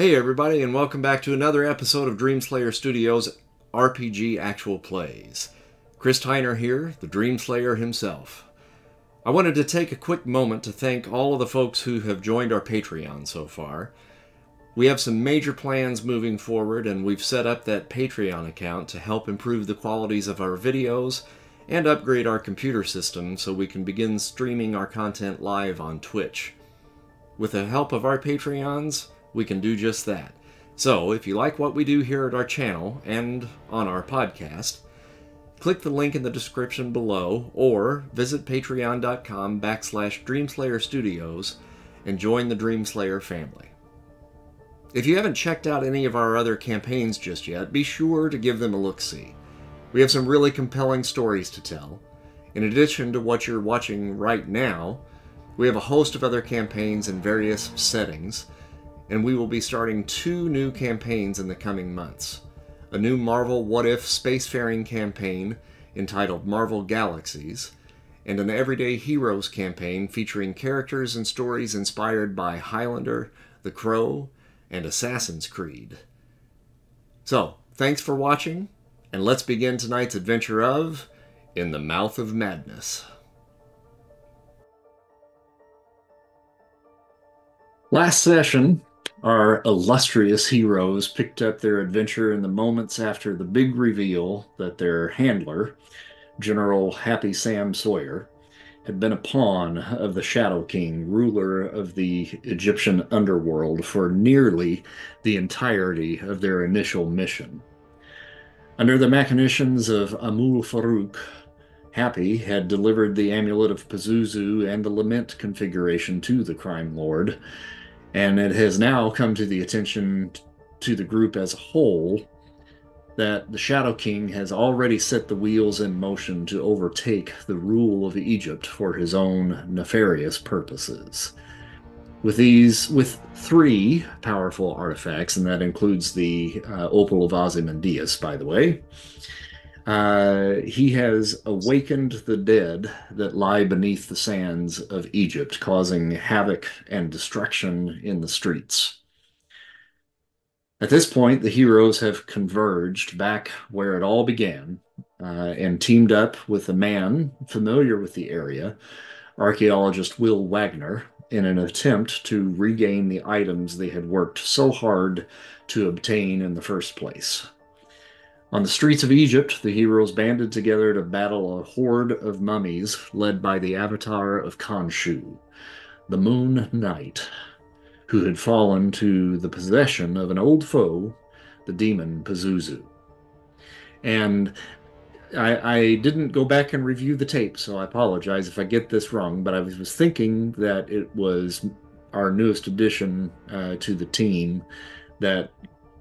Hey everybody, and welcome back to another episode of Dreamslayer Studios RPG Actual Plays. Chris Tyner here, the Dreamslayer himself. I wanted to take a quick moment to thank all of the folks who have joined our Patreon so far. We have some major plans moving forward, and we've set up that Patreon account to help improve the qualities of our videos and upgrade our computer system so we can begin streaming our content live on Twitch. With the help of our Patreons, we can do just that. So, if you like what we do here at our channel and on our podcast, click the link in the description below or visit patreon.com/Dreamslayer Studios and join the Dreamslayer family. If you haven't checked out any of our other campaigns just yet, be sure to give them a look-see. We have some really compelling stories to tell. In addition to what you're watching right now, we have a host of other campaigns in various settings, and we will be starting 2 new campaigns in the coming months. A new Marvel What If spacefaring campaign entitled Marvel Galaxies, and an Everyday Heroes campaign featuring characters and stories inspired by Highlander, The Crow, and Assassin's Creed. So, thanks for watching, and let's begin tonight's adventure of In the Mouth of Madness. Last session, our illustrious heroes picked up their adventure in the moments after the big reveal that their handler, General Happy Sam Sawyer, had been a pawn of the Shadow King, ruler of the Egyptian underworld, for nearly the entirety of their initial mission. Under the machinations of Amahl Farouk, Happy had delivered the Amulet of Pazuzu and the Lament Configuration to the Crime Lord, and it has now come to the attention to the group as a whole that the Shadow King has already set the wheels in motion to overtake the rule of Egypt for his own nefarious purposes. With 3 powerful artifacts, and that includes the Opal of Ozymandias, by the way, he has awakened the dead that lie beneath the sands of Egypt, causing havoc and destruction in the streets. At this point, the heroes have converged back where it all began, and teamed up with a man familiar with the area, archaeologist Will Wagner, in an attempt to regain the items they had worked so hard to obtain in the first place. On the streets of Egypt, the heroes banded together to battle a horde of mummies led by the avatar of Khonshu, the Moon Knight, who had fallen to the possession of an old foe, the demon Pazuzu. And I didn't go back and review the tape, so I apologize if I get this wrong, but I was thinking that it was our newest addition to the team that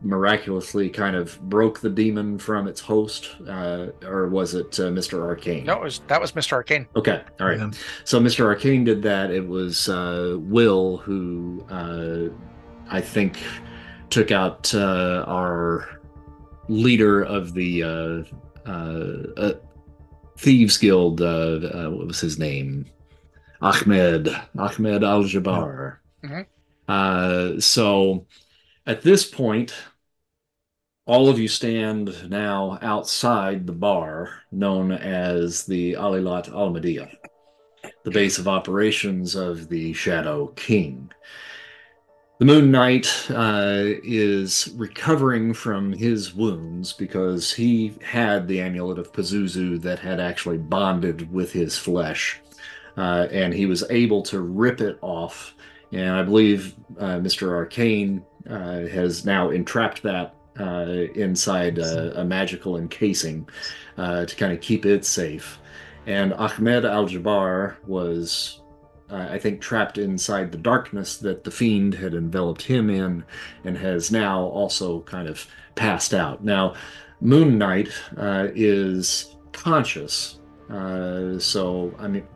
miraculously kind of broke the demon from its host, or was it Mr. Arcane? No, that was Mr. Arcane. Okay, all right. Yeah. So Mr. Arcane did that. It was Will who I think took out our leader of the Thieves Guild. What was his name? Ahmed Al-Jabbar. So at this point, all of you stand now outside the bar known as the Alllaylat Almadia, the base of operations of the Shadow King. The Moon Knight is recovering from his wounds because he had the Amulet of Pazuzu that had actually bonded with his flesh, and he was able to rip it off. And I believe Mr. Arcane has now entrapped that inside a magical encasing to kind of keep it safe. And Ahmed Al-Jabbar was, I think, trapped inside the darkness that the fiend had enveloped him in, and has now also kind of passed out. Now, Moon Knight is conscious, so I mean,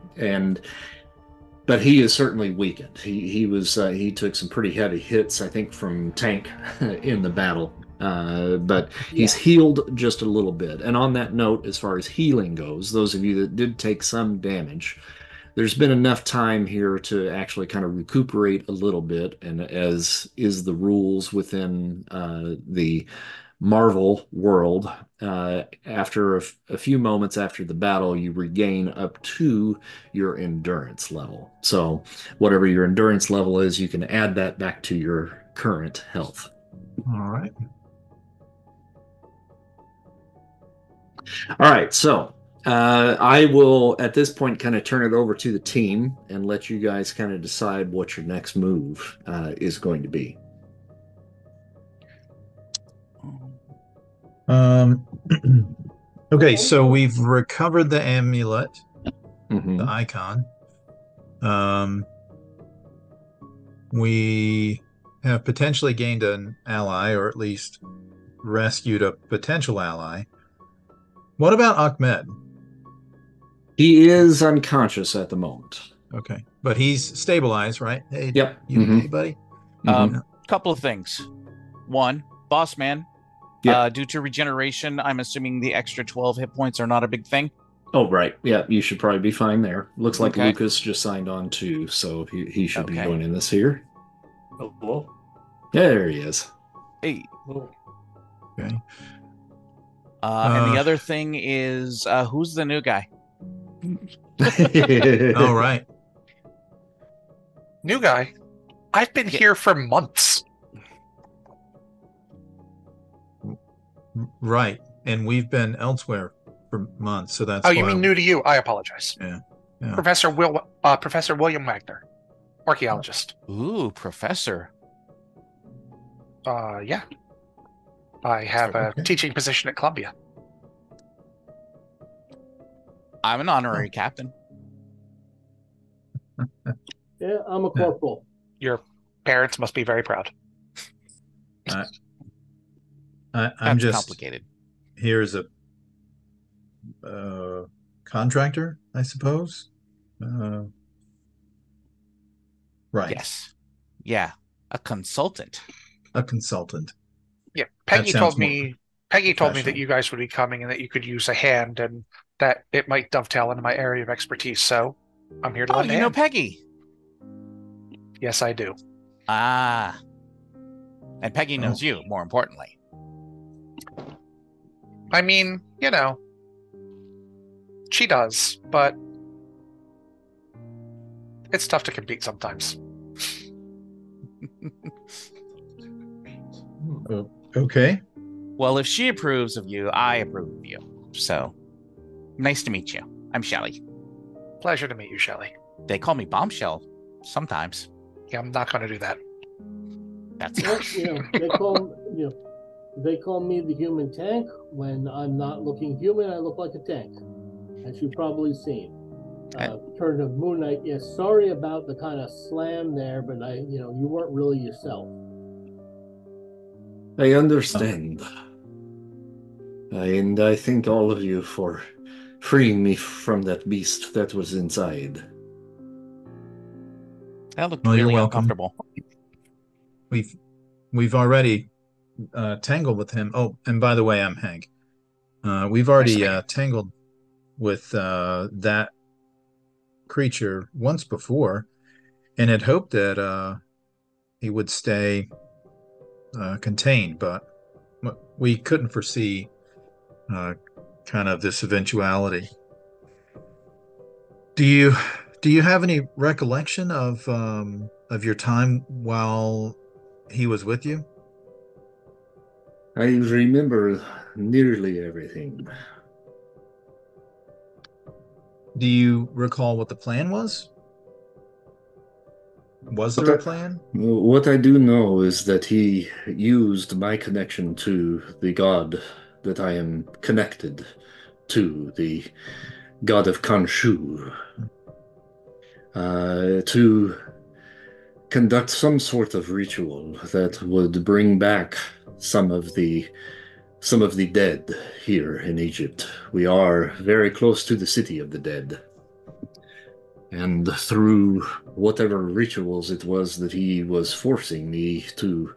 but he is certainly weakened. He took some pretty heavy hits, I think, from Tank in the battle. But he's healed just a little bit. And on that note, as far as healing goes, those of you that did take some damage, there's been enough time here to actually kind of recuperate a little bit, and as is the rules within the Marvel world, after a few moments after the battle, you regain up to your endurance level. So, whatever your endurance level is, you can add that back to your current health. All right. All right, so I will at this point kind of turn it over to the team and let you guys kind of decide what your next move is going to be. Okay, so we've recovered the amulet, Mm-hmm. the icon. We have potentially gained an ally, or at least rescued a potential ally. What about Ahmed? He is unconscious at the moment. Okay, but he's stabilized, right? Hey, Yep. you Mm-hmm. okay, buddy? Mm-hmm. Couple of things. One, boss man. Yeah. Due to regeneration, I'm assuming the extra 12 hit points are not a big thing. Oh, right. Yeah, you should probably be fine there. Looks like Okay. Lucas just signed on too, so he should be Okay. joining us here. Hello? Yeah, there he is. Hey. Okay. And the other thing is, who's the new guy? All right. New guy. I've been here for months. Right. And we've been elsewhere for months, so that's Oh, you why mean new to you? I apologize. Yeah. Professor William Wagner, archaeologist. Ooh, professor. Yeah. I have a teaching position at Columbia. I'm an honorary captain. Yeah, I'm a corporal. Your parents must be very proud. I'm That's just complicated. here as a contractor, I suppose. Right. Yes. Yeah. A consultant. A consultant. Yeah, Peggy sounds told me that you guys would be coming and that you could use a hand and that it might dovetail into my area of expertise. So I'm here to Oh, lend a you know hand. Peggy. Yes, I do. Ah. And Peggy knows you, more importantly. I mean, you know, she does, but it's tough to compete sometimes. Okay. Well, if she approves of you, I approve of you. So, nice to meet you. I'm Shelly. Pleasure to meet you, Shelley. They call me Bombshell sometimes. Yeah, I'm not going to do that. That's Well, they call me the human tank. When I'm not looking human, I look like a tank, as you've probably seen. Turn of Moon Knight. Yes, sorry about the kind of slam there, but you weren't really yourself. I understand. And I thank all of you for freeing me from that beast that was inside. That looked Well, you're really welcome. uncomfortable. We've already tangled with him. Oh, and by the way, I'm Hank. We've already tangled with that creature once before, and had hoped that he would stay contained, but we couldn't foresee kind of this eventuality. Do you have any recollection of your time while he was with you? I remember nearly everything. Do you recall what the plan was? Was there a plan? What I do know is that he used my connection to the god that I am connected to, the god of Khonshu, to conduct some sort of ritual that would bring back some of the dead here in Egypt. We are very close to the city of the dead. And through whatever rituals it was that he was forcing me to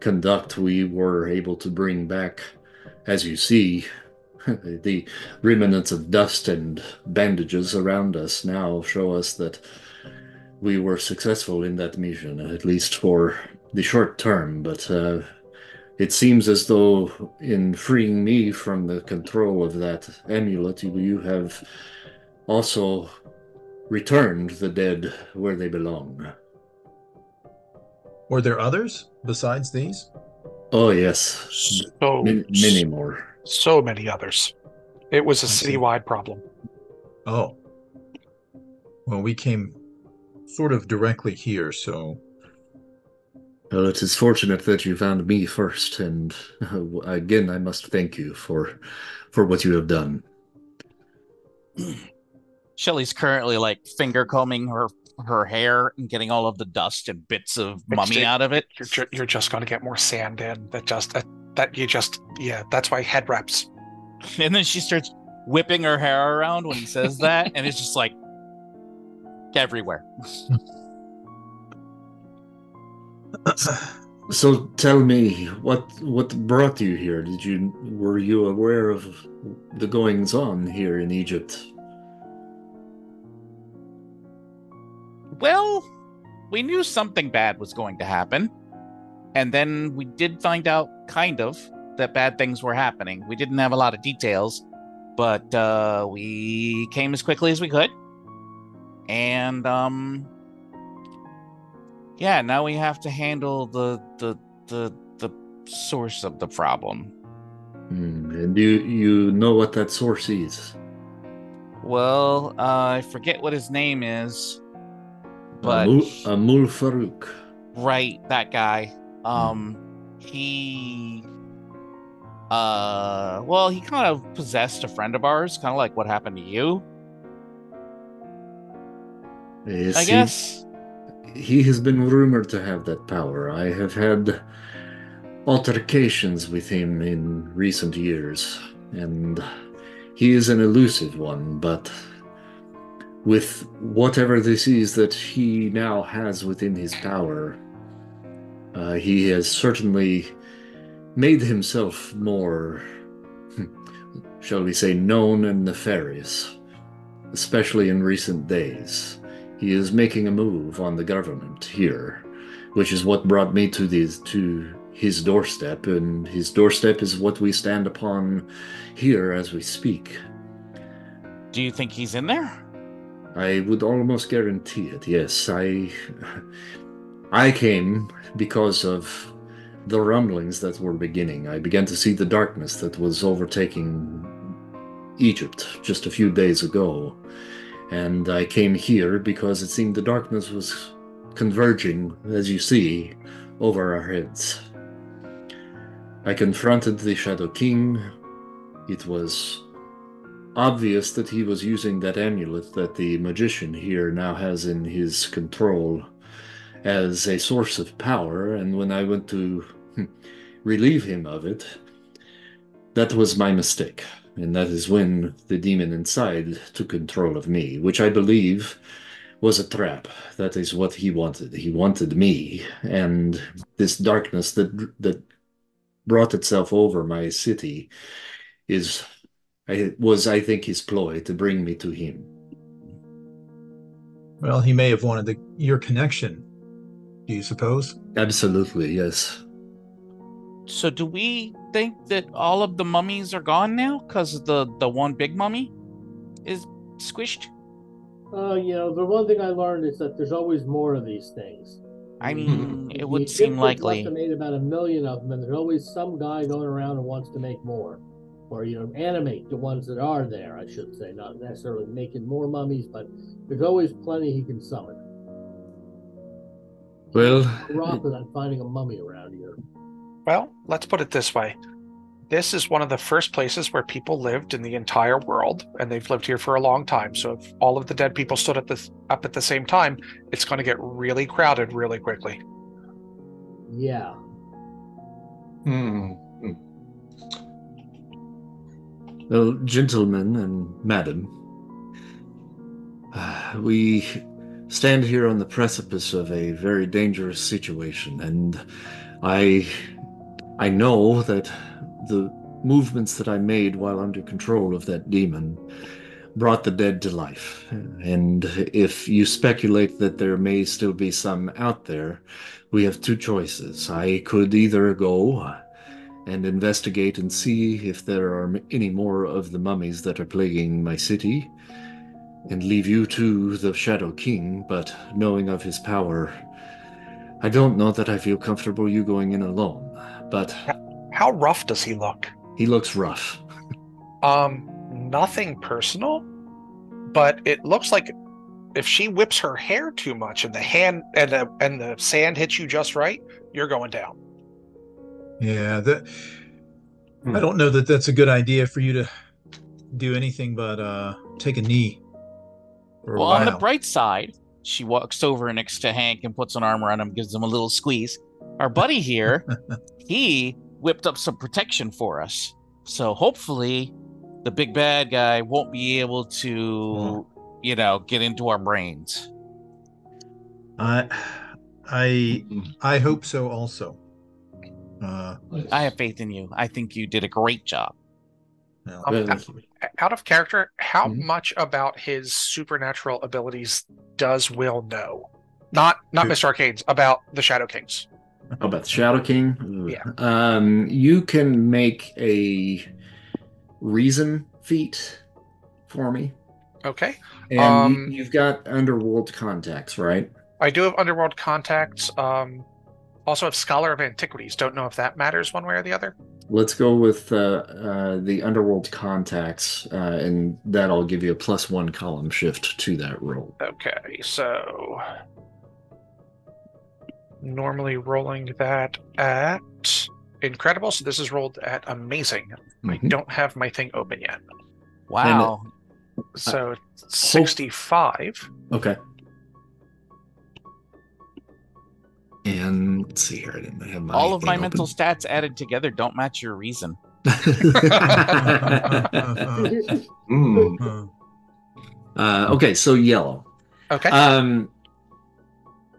conduct, we were able to bring back, as you see, The remnants of dust and bandages around us now show us that we were successful in that mission, at least for the short term, but it seems as though in freeing me from the control of that amulet, you have also returned the dead where they belong. Were there others besides these? Oh, yes. Many more. So many others. It was a citywide problem. Oh. Well, we came sort of directly here, so... Well, it is fortunate that you found me first, and again, I must thank you for what you have done. Shelly's currently like finger combing her hair and getting all of the dust and bits of mummy out of it. You're just going to get more sand in. That's why head wraps. And then she starts whipping her hair around when he says that, and it's just like everywhere. So tell me, what brought you here? Were you aware of the goings on here in Egypt? Well, we knew something bad was going to happen. And then we did find out, kind of, that bad things were happening. We didn't have a lot of details, but we came as quickly as we could. And, yeah, now we have to handle the source of the problem. And you know what that source is? Well, I forget what his name is. But Amahl Farouk. Right, that guy. He he kind of possessed a friend of ours, kind of like what happened to you. I guess. He has been rumored to have that power. I have had altercations with him in recent years, and he is an elusive one, but with whatever this is that he now has within his power, he has certainly made himself more, shall we say, known and nefarious, especially in recent days. He is making a move on the government here, which is what brought me to his doorstep, and his doorstep is what we stand upon here as we speak. Do you think he's in there? I would almost guarantee it, yes. I came because of the rumblings that were beginning. I began to see the darkness that was overtaking Egypt just a few days ago. And I came here because it seemed the darkness was converging, as you see, over our heads. I confronted the Shadow King. It was obvious that he was using that amulet that the magician here now has in his control as a source of power, and when I went to relieve him of it, that was my mistake. And that is when the demon inside took control of me, which I believe was a trap. That is what he wanted. He wanted me, and this darkness that brought itself over my city was, I think, his ploy to bring me to him. Well, he may have wanted your connection, do you suppose? Absolutely, yes. So do we think that all of the mummies are gone now? Because the one big mummy is squished? The one thing I learned is that there's always more of these things. I mean, it would seem likely. They made about 1 million of them, and there's always some guy going around who wants to make more. Or, animate the ones that are there, I should say. Not necessarily making more mummies, but there's always plenty he can summon. Well, rock without finding a mummy around here. Well, let's put it this way. This is one of the first places where people lived in the entire world, and they've lived here for a long time. So if all of the dead people stood up at the same time, it's going to get really crowded really quickly. Yeah. Well, gentlemen and madam, we stand here on the precipice of a very dangerous situation, and I know that movements that I made while under control of that demon brought the dead to life. And if you speculate that there may still be some out there, we have two choices. I could either go and investigate and see if there are any more of the mummies that are plaguing my city, and leave you to the Shadow King, but knowing of his power, I don't know that I feel comfortable you going in alone. But How rough does he look? he looks rough. Nothing personal, but it looks like if she whips her hair too much and the sand hits you just right, you're going down. Yeah, I don't know that that's a good idea for you to do anything but take a knee for a Well, on the while. bright side, she walks over next to Hank and puts an arm around him, gives him a little squeeze. Our buddy here, he whipped up some protection for us. So hopefully the big bad guy won't be able to, get into our brains. I hope so also. I have faith in you. I think you did a great job. Out of character, how Mhm. much about his supernatural abilities does Will know? Not Mr. Arcane's, about the Shadow Kings. How about the Shadow King? Yeah. You can make a reason feat for me. Okay. And you've got underworld contacts, right? I do have underworld contacts. Also have Scholar of Antiquities. Don't know if that matters one way or the other. Let's go with the underworld contacts, and that'll give you a +1 column shift to that roll. Okay, so normally rolling that at incredible. So this is rolled at amazing. I don't have my thing open yet. Wow. So 65. Okay. And let's see here. I didn't have my All of my thing mental open. stats added together don't match your reason. Okay, so yellow. Okay.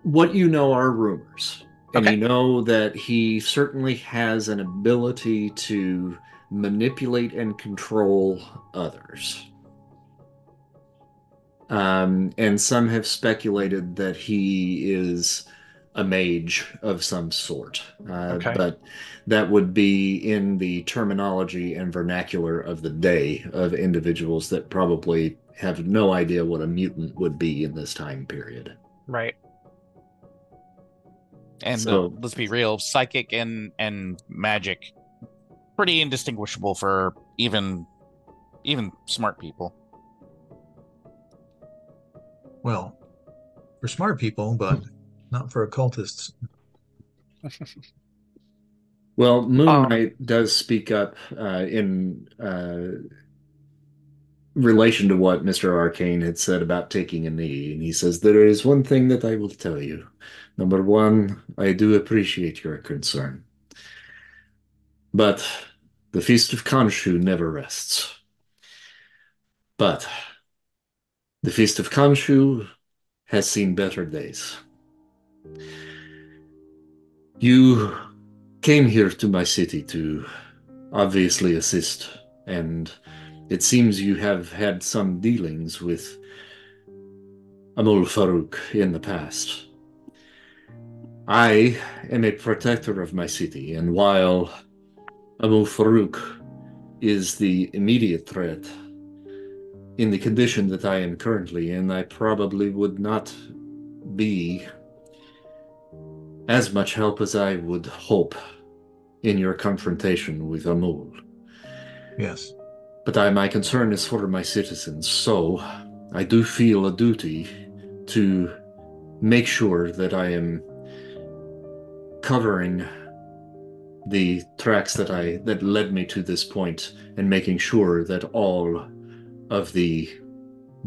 What you know are rumors. And Okay. you know that he certainly has an ability to manipulate and control others. And some have speculated that he is a mage of some sort. Okay. But that would be in the terminology and vernacular of the day of individuals that probably have no idea what a mutant would be in this time period. Right. And So- let's be real, psychic and magic, pretty indistinguishable for even smart people. Well, for smart people, but not for occultists. Well, Moon Knight does speak up in relation to what Mr. Arcane had said about taking a knee. And he says, there is one thing that I will tell you. Number one, I do appreciate your concern. But the Feast of Khonshu never rests. But the Feast of Khonshu has seen better days. You came here to my city to obviously assist, and it seems you have had some dealings with Amahl Farouk in the past. I am a protector of my city, and while Amahl Farouk is the immediate threat, in the condition that I am currently in, I probably would not be as much help as I would hope in your confrontation with Amahl. Yes. But my concern is for my citizens, so I do feel a duty to make sure that I am covering the tracks that led me to this point and making sure that all of the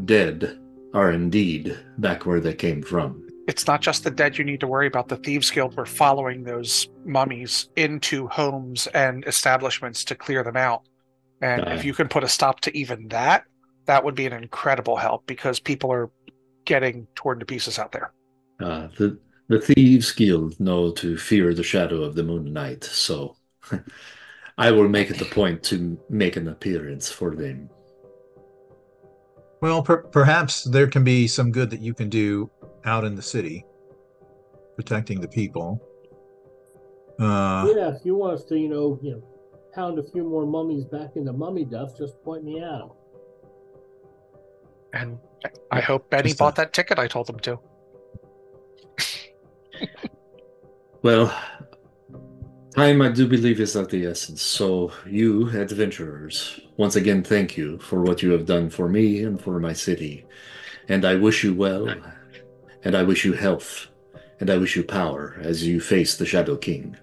dead are indeed back where they came from. It's not just the dead you need to worry about. The Thieves Guild were following those mummies into homes and establishments to clear them out. And if you can put a stop to even that, that would be an incredible help, because people are getting torn to pieces out there. The Thieves Guild know to fear the shadow of the Moon Knight, so I will make it a point to make an appearance for them. Well, perhaps there can be some good that you can do out in the city, protecting the people. Yeah, if you want us to, pound a few more mummies back into mummy dust, just point me at them. And I hope Benny bought that ticket I told him to. Well, time, I do believe, is of the essence. So, you, adventurers, once again, thank you for what you have done for me and for my city. And I wish you well, and I wish you health, and I wish you power as you face the Shadow King.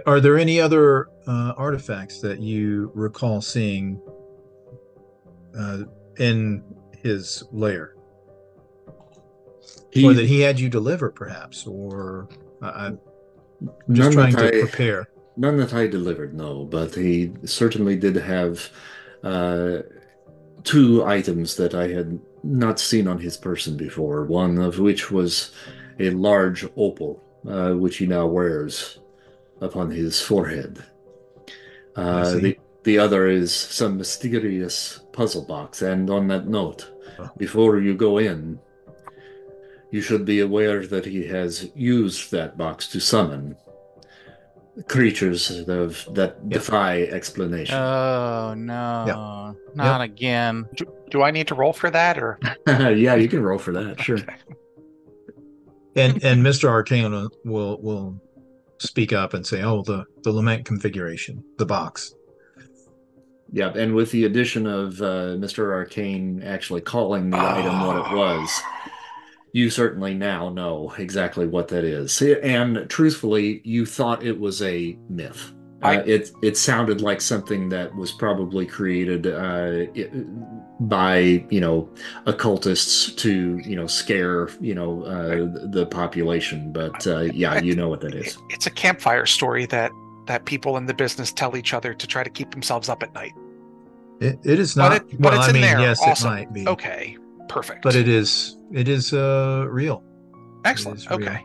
Are there any other artifacts that you recall seeing in his lair? Or that he had you deliver, perhaps? Or I'm just trying to prepare. None that I delivered, no. But he certainly did have 2 items that I had not seen on his person before. One of which was a large opal, which he now wears upon his forehead. The other is some mysterious puzzle box. And on that note, before you go in, you should be aware that he has used that box to summon creatures that defy explanation. Oh, no. Not again. Do I need to roll for that, or? Yeah, you can roll for that, sure. Okay. And Mr. Arcane will speak up and say, oh, the Lament Configuration, the box. Yeah, and with the addition of Mr. Arcane actually calling the item what it was, you certainly now know exactly what that is. And truthfully, you thought it was a myth. It sounded like something that was probably created by occultists to scare the population. But yeah, you know what that is. It's a campfire story that people in the business tell each other to try to keep themselves up at night. It is not. But it's in there. Yes, awesome. It might be. Okay, perfect. But it is real. Excellent. Okay.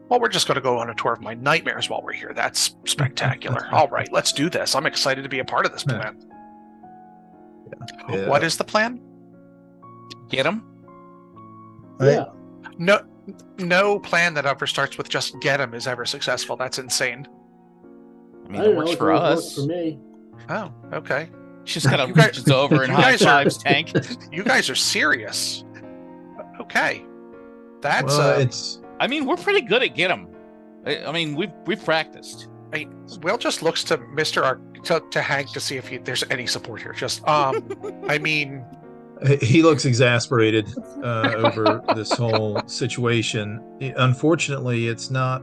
Well, we're just going to go on a tour of my nightmares while we're here. That's spectacular. All right, let's do this. I'm excited to be a part of this plan. Yeah. What is the plan? Get him? Yeah. No plan that ever starts with just get him is ever successful. That's insane. I mean, it works for us. For me. Oh, okay. She's got to reach over and high fives, Tank. You guys are serious. Okay. That's it's. I mean, we're pretty good at get 'em. I mean, we've practiced. Will just looks to Mr. to Hank to see if there's any support here. Just I mean, he looks exasperated over this whole situation. Unfortunately, it's not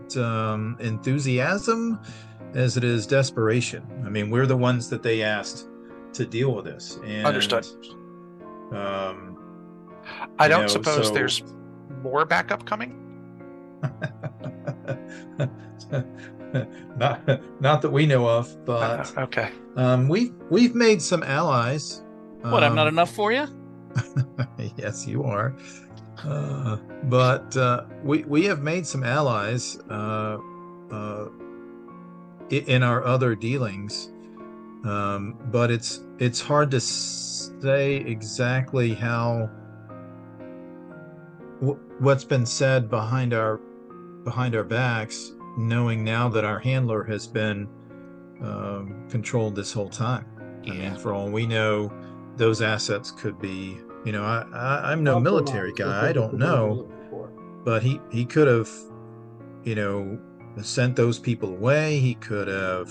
enthusiasm as it is desperation. I mean, we're the ones that they asked to deal with this. And, understood. I don't suppose there's more backup coming. not that we know of, but okay. We've made some allies. What? I'm not enough for you? Yes, you are. But we have made some allies in our other dealings. But it's hard to say exactly how what's been said behind our backs, knowing now that our handler has been controlled this whole time. Yeah. I mean, for all we know, those assets could be, I'm no military guy, I don't know, but he could have, sent those people away. He could have,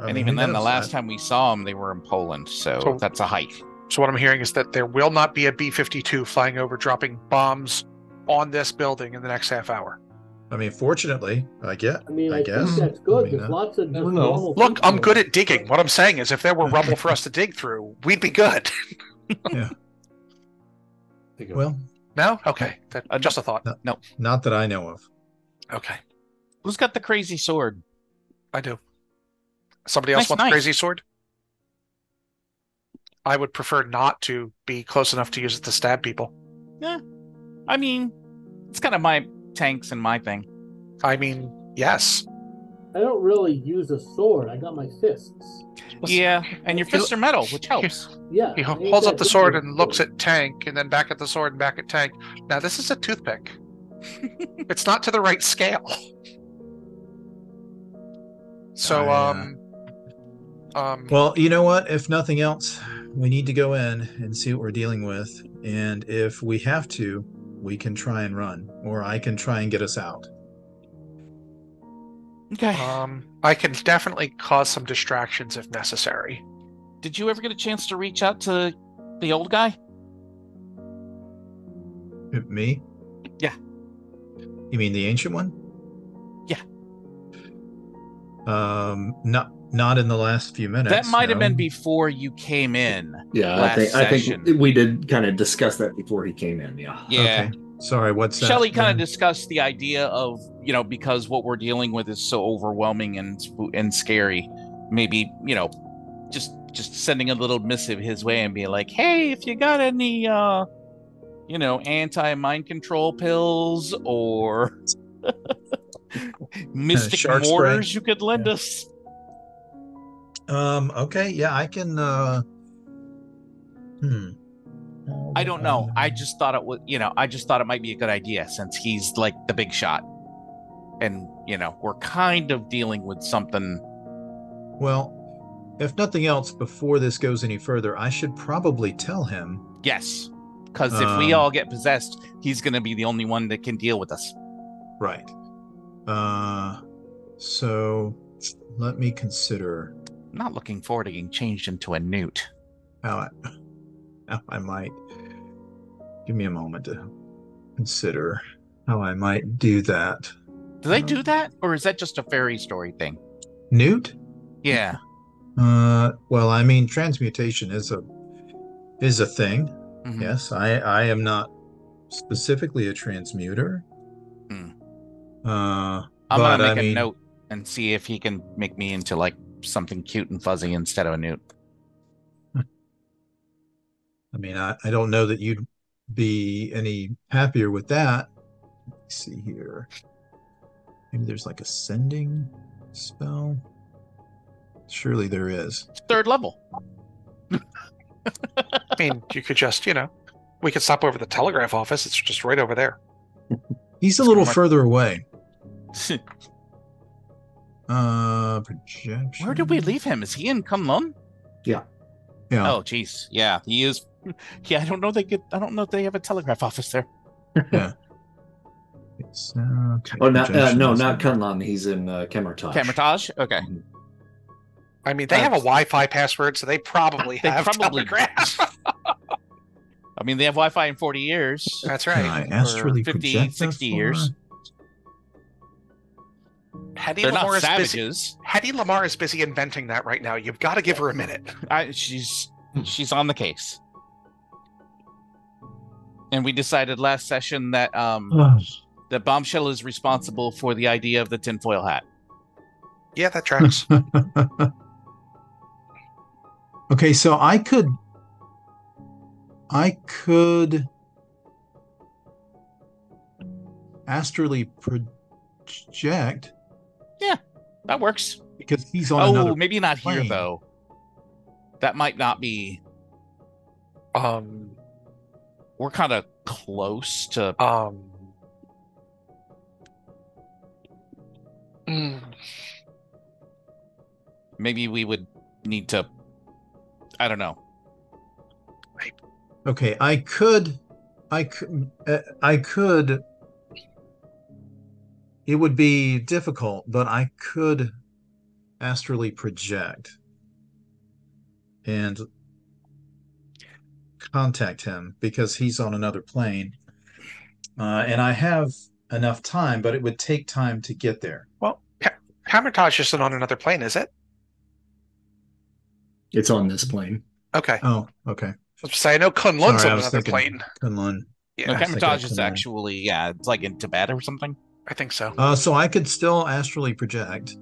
and even then, the last time we saw them, they were in Poland, so that's a hike. So what I'm hearing is that there will not be a B-52 flying over, dropping bombs on this building in the next half hour. I mean, fortunately, I guess. Think that's good. There's lots of normal. Look, I'm good at digging. What I'm saying is, if there were rubble for us to dig through, we'd be good. Yeah. Well, no. Okay, just a thought. No, not that I know of. Okay. Who's got the crazy sword? I do. Somebody else want the crazy sword? I would prefer not to be close enough to use it to stab people. Yeah. I mean, it's kind of my tanks and my thing. I mean, yes. I don't really use a sword. I got my fists. Yeah, and your fists are metal, which helps. Yeah. He I ain't holds that up the big sword of a and looks sword. at Tank, and then back at the sword and back at Tank. Now this is a toothpick. It's not to the right scale. So, Well, you know what? If nothing else, we need to go in and see what we're dealing with. And if we have to, we can try and run, or I can try and get us out. Okay. I can definitely cause some distractions if necessary. Did you ever get a chance to reach out to the old guy? Me? Yeah. You mean the ancient one? Yeah. Not in the last few minutes. That might have no. been before you came in. Yeah, I think we did kind of discuss that before he came in. Yeah. Yeah. Okay. Sorry, what's that? Shelley kind of discussed the idea of, because what we're dealing with is so overwhelming and scary. Maybe, just sending a little missive his way and being like, hey, if you got any anti-mind control pills or mystic Shark mortars spray. you could lend us. Okay, yeah, I can I don't know. I just thought it was, I just thought it might be a good idea since he's like the big shot. And, we're kind of dealing with something. Well, if nothing else, before this goes any further, I should probably tell him. Yes. Because if we all get possessed, he's going to be the only one that can deal with us. Right. So let me consider. I'm not looking forward to getting changed into a newt. How I might. Give me a moment to consider how I might do that. Do they do that? Or is that just a fairy story thing? Newt? Yeah. Well, I mean, transmutation is a thing. Mm-hmm. Yes, I am not specifically a transmuter. I'm gonna make a note and see if he can make me into like something cute and fuzzy instead of a newt. I mean, I don't know that you'd be any happier with that. Let's see here. Maybe there's like a sending spell. Surely there is. 3rd level. I mean, you could just, we could stop over the telegraph office. It's just right over there. He's a little further away. Projection. Where did we leave him? Is he in Kunlun? Yeah. Yeah. Oh, jeez. Yeah, he is. Yeah, I don't know if they have a telegraph office there. Yeah. Not Kunlun. He's in Kemertaj. Kemertaj? Okay. I mean, they have a Wi-Fi password, so they probably have telegraph. I mean, they have Wi-Fi in 40 years. That's right. I astrally 50, 60 years. They're not savages. Hedy Lamar is busy inventing that right now. You've got to give her a minute. She's on the case. And we decided last session that that Bombshell is responsible for the idea of the tinfoil hat. Yeah, that tracks. Okay, so I could astrally project. Yeah, that works. Because he's on another maybe not plane. Here though. That might not be. We're kind of close to. Maybe we would need to. I don't know. Okay, I could. It would be difficult, but I could astrally project and contact him because he's on another plane. And I have enough time, but it would take time to get there. Well, Kemertaj isn't on another plane, is it? It's on this plane. Okay. Oh, okay. So I know Kunlun's on another plane. Kunlun. Yeah, Kemertaj is actually, it's like in Tibet or something. I think so. So I could still astrally project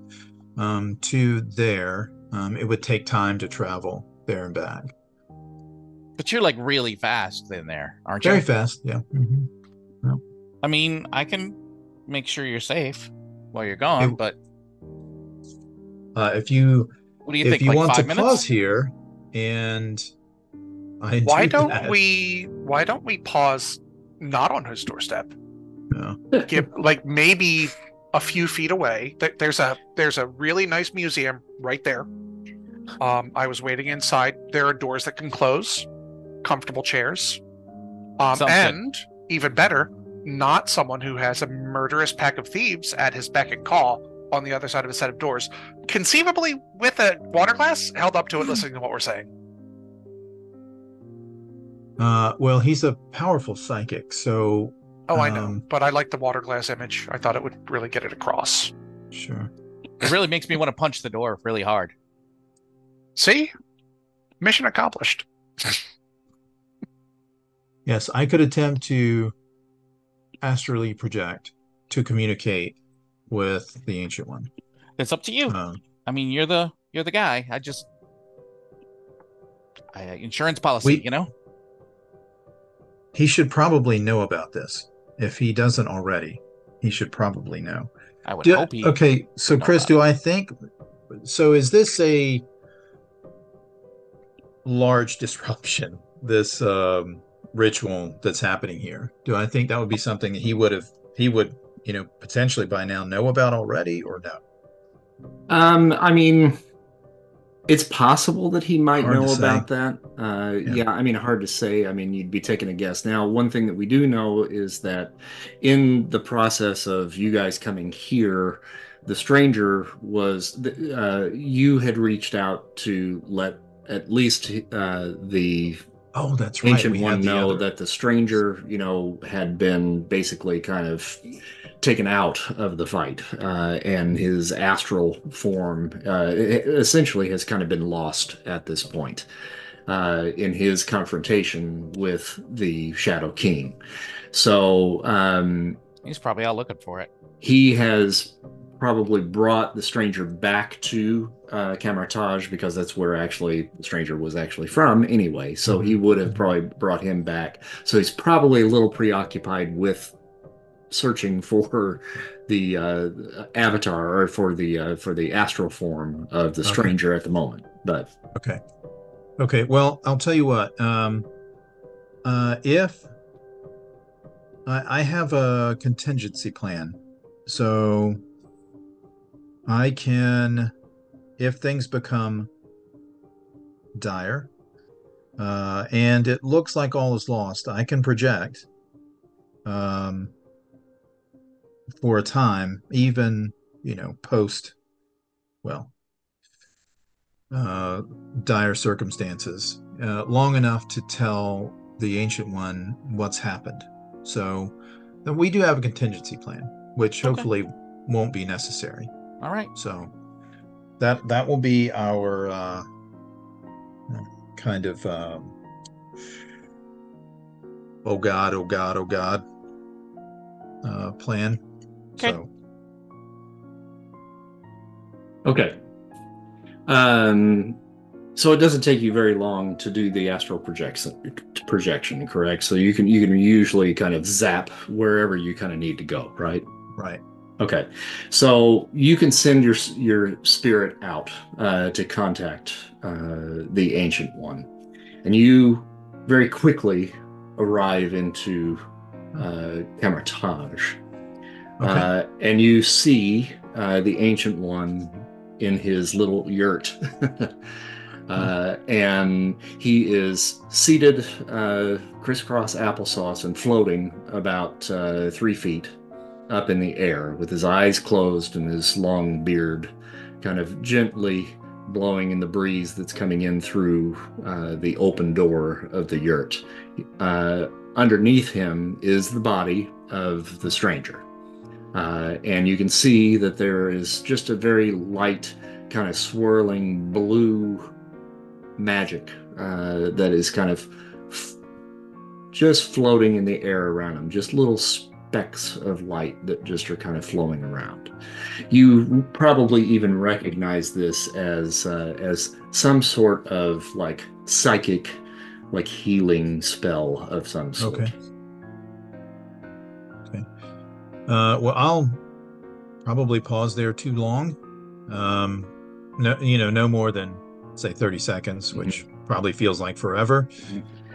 to there. It would take time to travel there and back. But you're like really fast in there, aren't you? Very fast, yeah. Mm-hmm. I mean, I can make sure you're safe while you're gone, but If you What do you think? you Like want to 5 minutes? pause here, and I Why do don't that. we pause not on his doorstep? No. Give like maybe a few feet away. There's a really nice museum right there. I was waiting inside. There are doors that can close, comfortable chairs. Sounds good. And even better, not someone who has a murderous pack of thieves at his beck and call on the other side of a set of doors, conceivably with a water glass held up to it, listening to what we're saying. Well, he's a powerful psychic, so. Oh, I know, but I like the water glass image. I thought it would really get it across. Sure. It really makes me want to punch the door really hard. See? Mission accomplished. Yes, I could attempt to astrally project to communicate with the Ancient One. It's up to you. I mean, you're the guy. Insurance policy, you know? He should probably know about this. If he doesn't already, he should probably know. I would hope he. Okay, so Chris, do I think so? Is this a large disruption? This ritual that's happening here? Do I think that would be something that he would potentially by now know about already, or no? I mean, it's possible that he might know about that. Yeah, I mean, hard to say. I mean, you'd be taking a guess. Now, one thing that we do know is that in the process of you guys coming here, the stranger was, you had reached out to let at least the that's right. Ancient One know that the stranger, had been basically kind of taken out of the fight, and his astral form essentially has kind of been lost at this point in his confrontation with the Shadow King. So he's probably out looking for it. He has probably brought the stranger back to Camartage, because that's where actually the stranger was actually from anyway. So he would have probably brought him back. So he's probably a little preoccupied with searching for the avatar, or for the astral form of the stranger at the moment. But okay. Well, I'll tell you what. If I have a contingency plan, so I can, if things become dire, and it looks like all is lost, I can project for a time, even, post, dire circumstances, long enough to tell the Ancient One what's happened. So then we do have a contingency plan, which hopefully won't be necessary. All right. So that will be our kind of oh God plan. Okay. So it doesn't take you very long to do the astral projection, correct? So you can usually kind of zap wherever you kind of need to go, right? Right. Okay. So you can send your spirit out to contact the Ancient One, and you very quickly arrive into Camartage, and you see the Ancient One in his little yurt. And he is seated crisscross applesauce and floating about 3 feet up in the air, with his eyes closed and his long beard kind of gently blowing in the breeze that's coming in through the open door of the yurt. Underneath him is the body of the stranger. And you can see that there is just a very light, kind of swirling blue magic that is kind of just floating in the air around him, just little specks of light that just are kind of flowing around. You probably even recognize this as some sort of like psychic, like healing spell of some sort. Okay. Well, I'll probably pause there too long. no more than say 30 seconds, which probably feels like forever.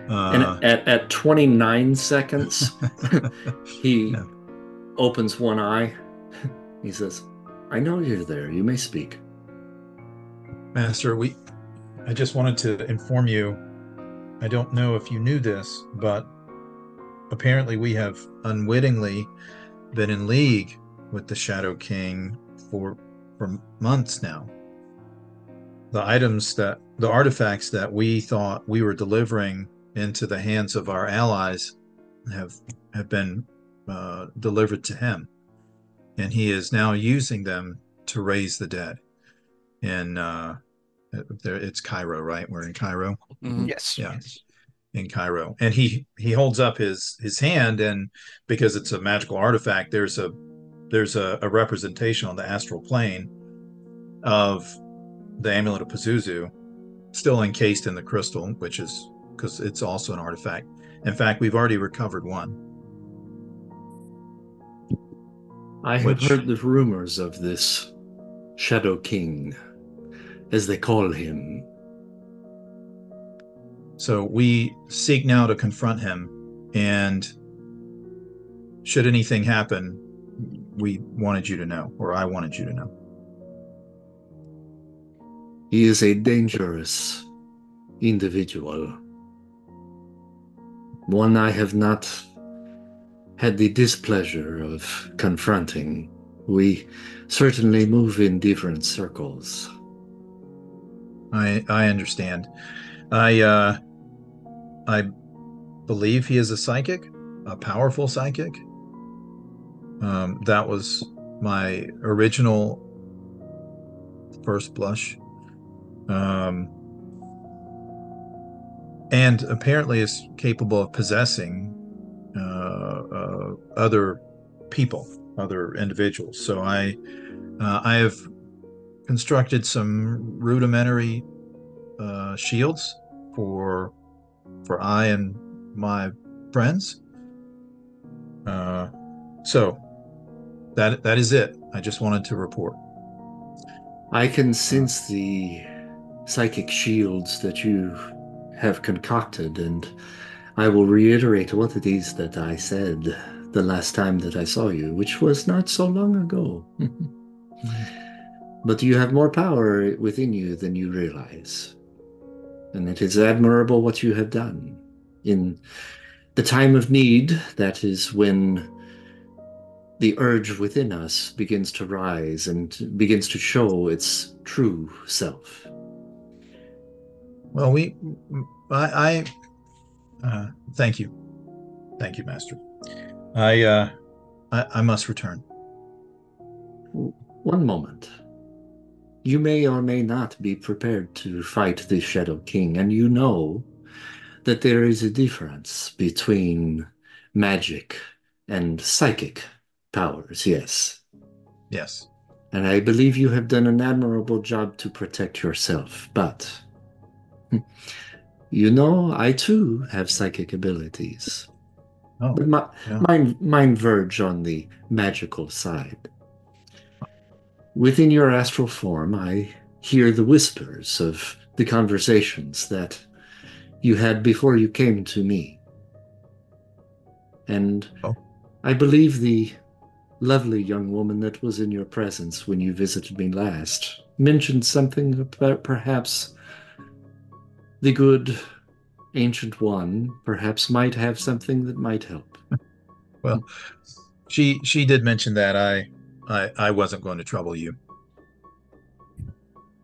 And at 29 seconds, he No. opens one eye. He says, "I know you're there. You may speak." Master, I just wanted to inform you, I don't know if you knew this, but apparently we have unwittingly been in league with the Shadow King for months now. The artifacts that we thought we were delivering into the hands of our allies have been delivered to him, and he is now using them to raise the dead. And it's Cairo, right? We're in Cairo. Mhm. Yes. Yeah, in Cairo, and he holds up his hand, and because it's a magical artifact, there's a representation on the astral plane of the amulet of Pazuzu, still encased in the crystal, which is because it's also an artifact. In fact, we've already recovered one. I have heard the rumors of this Shadow King, as they call him. So we seek now to confront him, and should anything happen, we wanted you to know, or I wanted you to know. He is a dangerous individual. One I have not had the displeasure of confronting. We certainly move in different circles. I understand. I believe he is a psychic, a powerful psychic. That was my original first blush. And apparently is capable of possessing other people, other individuals. So I have constructed some rudimentary shields for I and my friends. So that is it. I just wanted to report. I can sense the psychic shields that you have concocted, and I will reiterate what it is that I said the last time that I saw you, which was not so long ago. But you have more power within you than you realize. And it is admirable what you have done. In the time of need, that is when the urge within us begins to rise and begins to show its true self. Well, I thank you, Master. I must return. One moment. You may or may not be prepared to fight the Shadow King, and you know that there is a difference between magic and psychic powers, yes. Yes. And I believe you have done an admirable job to protect yourself, but you know, I too have psychic abilities. Oh, but yeah. mine verge on the magical side. Within your astral form, I hear the whispers of the conversations that you had before you came to me. And I believe the lovely young woman that was in your presence when you visited me last mentioned something about perhaps the good ancient one perhaps might have something that might help. Well, she did mention that. I wasn't going to trouble you.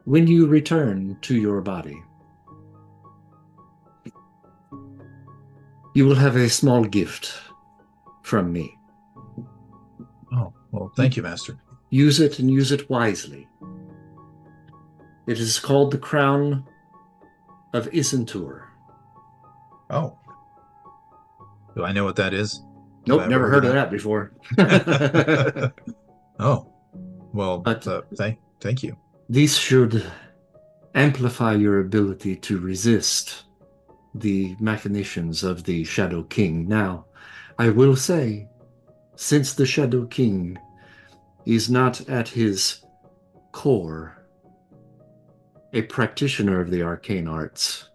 When you return to your body, you will have a small gift from me. Oh, well, thank you, Master. Use it and use it wisely. It is called the Crown of Isentur. Oh. Do I know what that is? Nope, never heard of that before. Oh, well, but thank you. These should amplify your ability to resist the machinations of the Shadow King. Now, I will say, since the Shadow King is not at his core a practitioner of the arcane arts,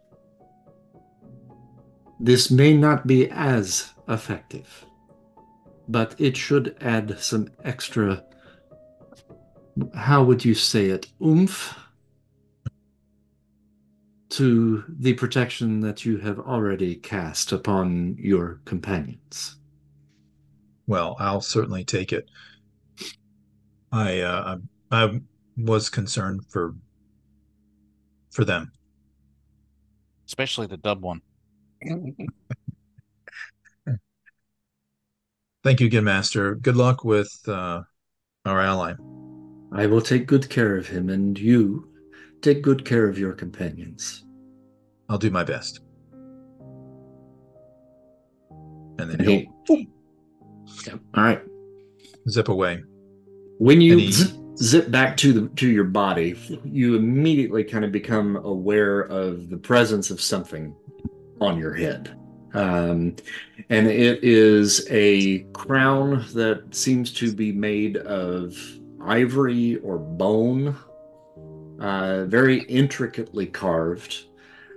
this may not be as effective, but it should add some extra, how would you say it, oomph to the protection that you have already cast upon your companions. Well, I'll certainly take it. I was concerned for them. Especially the dub one. Thank you again, Master. Good luck with our ally. I will take good care of him, and you take good care of your companions. I'll do my best. And then Yep. All right. Zip away. When you zip back to your body, you immediately kind of become aware of the presence of something on your head. And it is a crown that seems to be made of ivory or bone, very intricately carved,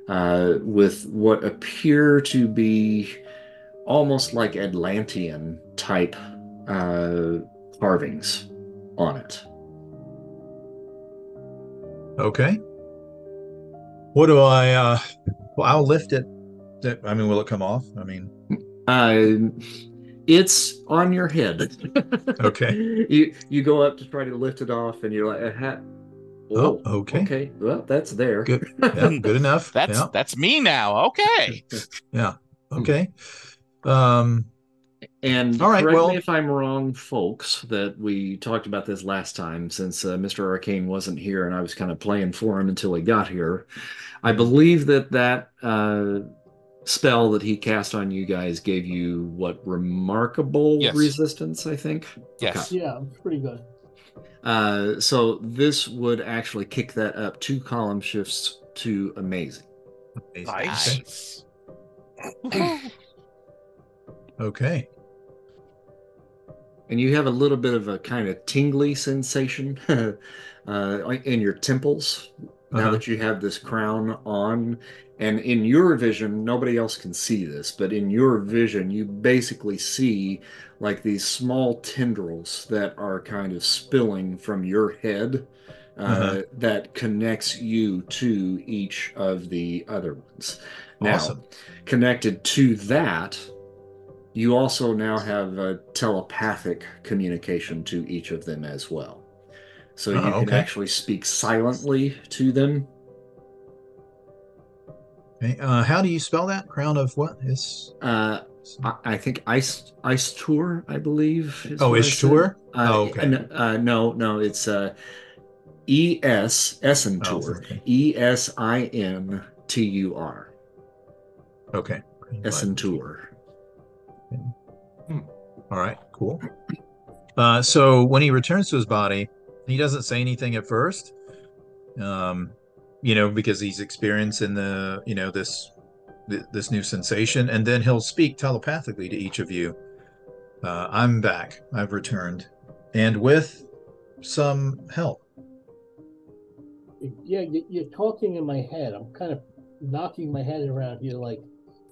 with what appear to be almost like Atlantean type carvings on it. Okay. What do I well, I'll lift it. I mean, will it come off? I mean, it's on your head. Okay. You go up to try to lift it off, and you're like, oh, okay. Okay, well, that's there. Good. Yeah, good enough. That's me now. Okay. Yeah. Okay. And all right, correct well, me if I'm wrong, folks, that we talked about this last time, since Mr. Arcane wasn't here and I was kind of playing for him until he got here. I believe that spell that he cast on you guys gave you what, remarkable resistance, I think? Yes. Okay. Yeah, it's pretty good. So this would actually kick that up 2 column shifts to amazing. Nice. Okay. And you have a little bit of a kind of tingly sensation in your temples now that you have this crown on. And in your vision, nobody else can see this, but in your vision, you basically see like these small tendrils that are kind of spilling from your head that connects you to each of the other ones. Awesome. Now, connected to that, you also now have a telepathic communication to each of them as well. So you can actually speak silently to them. Okay. How do you spell that? Crown of what? I think Ice Tour, I believe. Ishtur? Okay. No, it's Esentur. Esintur. Okay. Esentur. All right, cool. So when he returns to his body, he doesn't say anything at first, because he's experiencing this new sensation, and then he'll speak telepathically to each of you. I'm back. I've returned, and with some help. Yeah, you're talking in my head. I'm kind of knocking my head around here, like.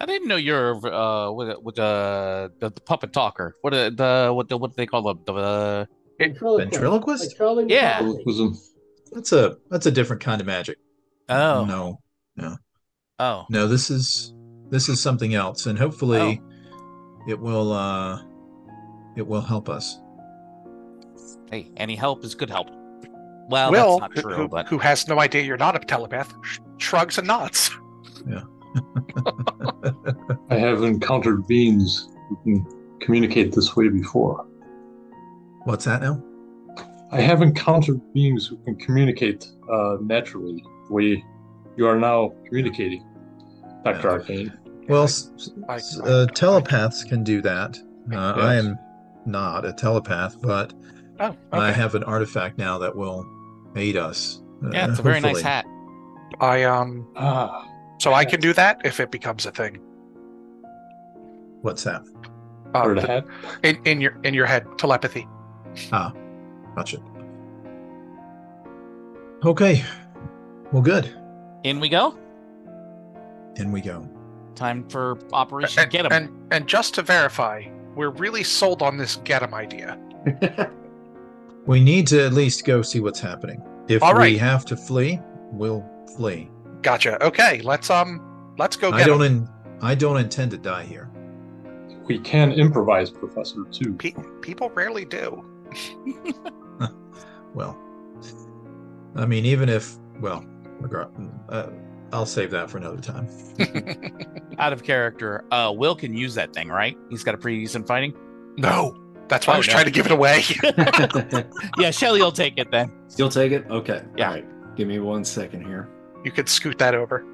I didn't know you're with the puppet talker. What do they call them? The ventriloquist? Yeah. That's a different kind of magic. Oh. No. Oh. No, this is something else, and hopefully it will help us. Hey, any help is good help. Well, Will, that's not true, but who has no idea you're not a telepath, shrugs and nods. Yeah. I have encountered beings who can communicate this way before. What's that now? I have encountered beings who can communicate naturally the way you are now communicating, Dr. Arcane. Well, telepaths can do that. Yes. I am not a telepath, but I have an artifact now that will aid us. Yeah, it's a very nice hat. So I can do that if it becomes a thing. What's that? The hat? In your head, telepathy. Gotcha. Okay. Well, good. In we go. In we go. Time for Operation Get 'em. And just to verify, we're really sold on this get 'em idea. We need to at least go see what's happening. If All right. we have to flee, we'll flee. Gotcha. Okay, let's go I get don't 'em. I don't intend to die here. We can improvise, Professor, too. People rarely do. Well, I mean, even if, well, I'll save that for another time. Out of character, Will can use that thing, right? He's got a pretty decent fighting. No, that's why I was trying to give it away. Yeah, Shelly will take it then. You'll take it? Okay. Yeah. All right. Give me 1 second here. You could scoot that over.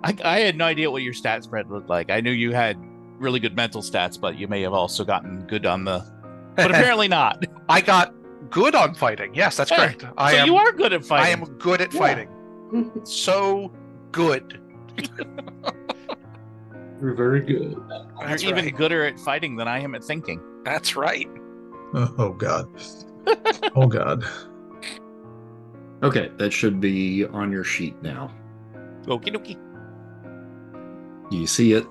I had no idea what your stat spread looked like. I knew you had really good mental stats, but you may have also gotten good on the... But apparently not. I got good on fighting. Yes, that's correct. You are good at fighting. I am good at fighting. So good. You're very good. You're even gooder at fighting than I am at thinking. That's right. Oh, God. Oh, God. Okay, that should be on your sheet now. Okie dokie. Do you see it?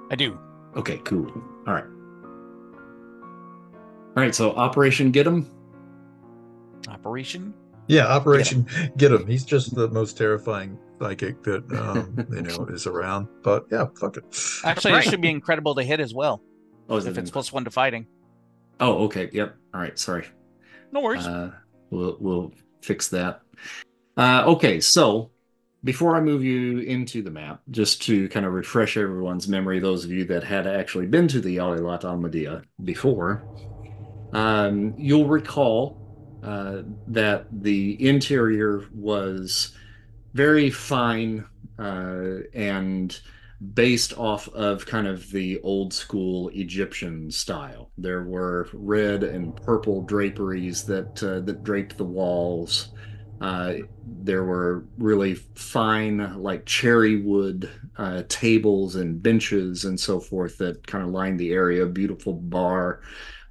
I do. Okay, cool. All right. All right, so Operation Get 'em. Operation? Yeah, Operation Get him. He's just the most terrifying psychic that is around. But yeah, fuck it. Actually, it should be incredible to hit as well. Oh, if it's +1 to fighting. Oh, okay. Yep. All right. Sorry. No worries. We'll fix that. Okay, so before I move you into the map, just to kind of refresh everyone's memory, those of you that had actually been to the Alllaylat Almadia before, you'll recall that the interior was very fine and based off of kind of the old school Egyptian style. There were red and purple draperies that draped the walls. There were really fine, like cherry wood tables and benches and so forth that kind of lined the area. Beautiful bar,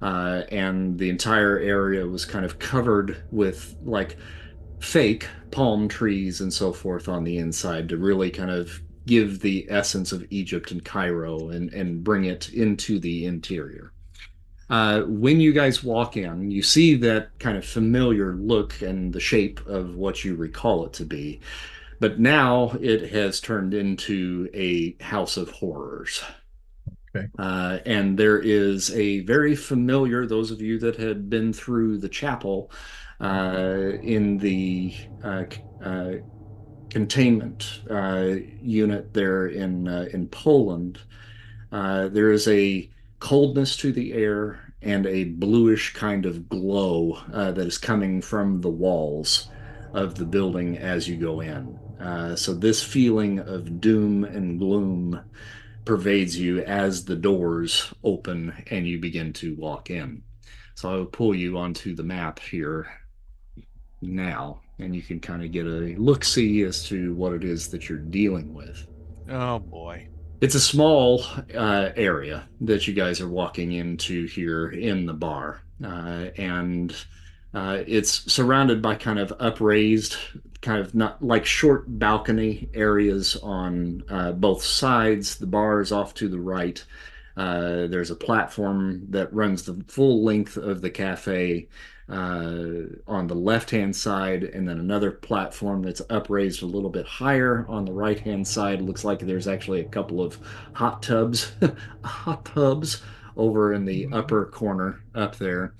and the entire area was kind of covered with like fake palm trees and so forth on the inside to really kind of give the essence of Egypt and Cairo and bring it into the interior. When you guys walk in, you see that kind of familiar look and the shape of what you recall it to be. But now it has turned into a house of horrors. Okay. And there is a very familiar, those of you that had been through the chapel in the containment unit there in Poland, there is a coldness to the air and a bluish kind of glow that is coming from the walls of the building as you go in. So this feeling of doom and gloom pervades you as the doors open and you begin to walk in. So I will pull you onto the map here now, and you can kind of get a look-see as to what it is that you're dealing with. Oh, boy. It's a small area that you guys are walking into here in the bar, and it's surrounded by kind of upraised, kind of not like short balcony areas on both sides. The bar is off to the right. There's a platform that runs the full length of the cafe on the left-hand side, and then another platform that's upraised a little bit higher on the right-hand side. Looks like there's actually a couple of hot tubs over in the upper corner up there,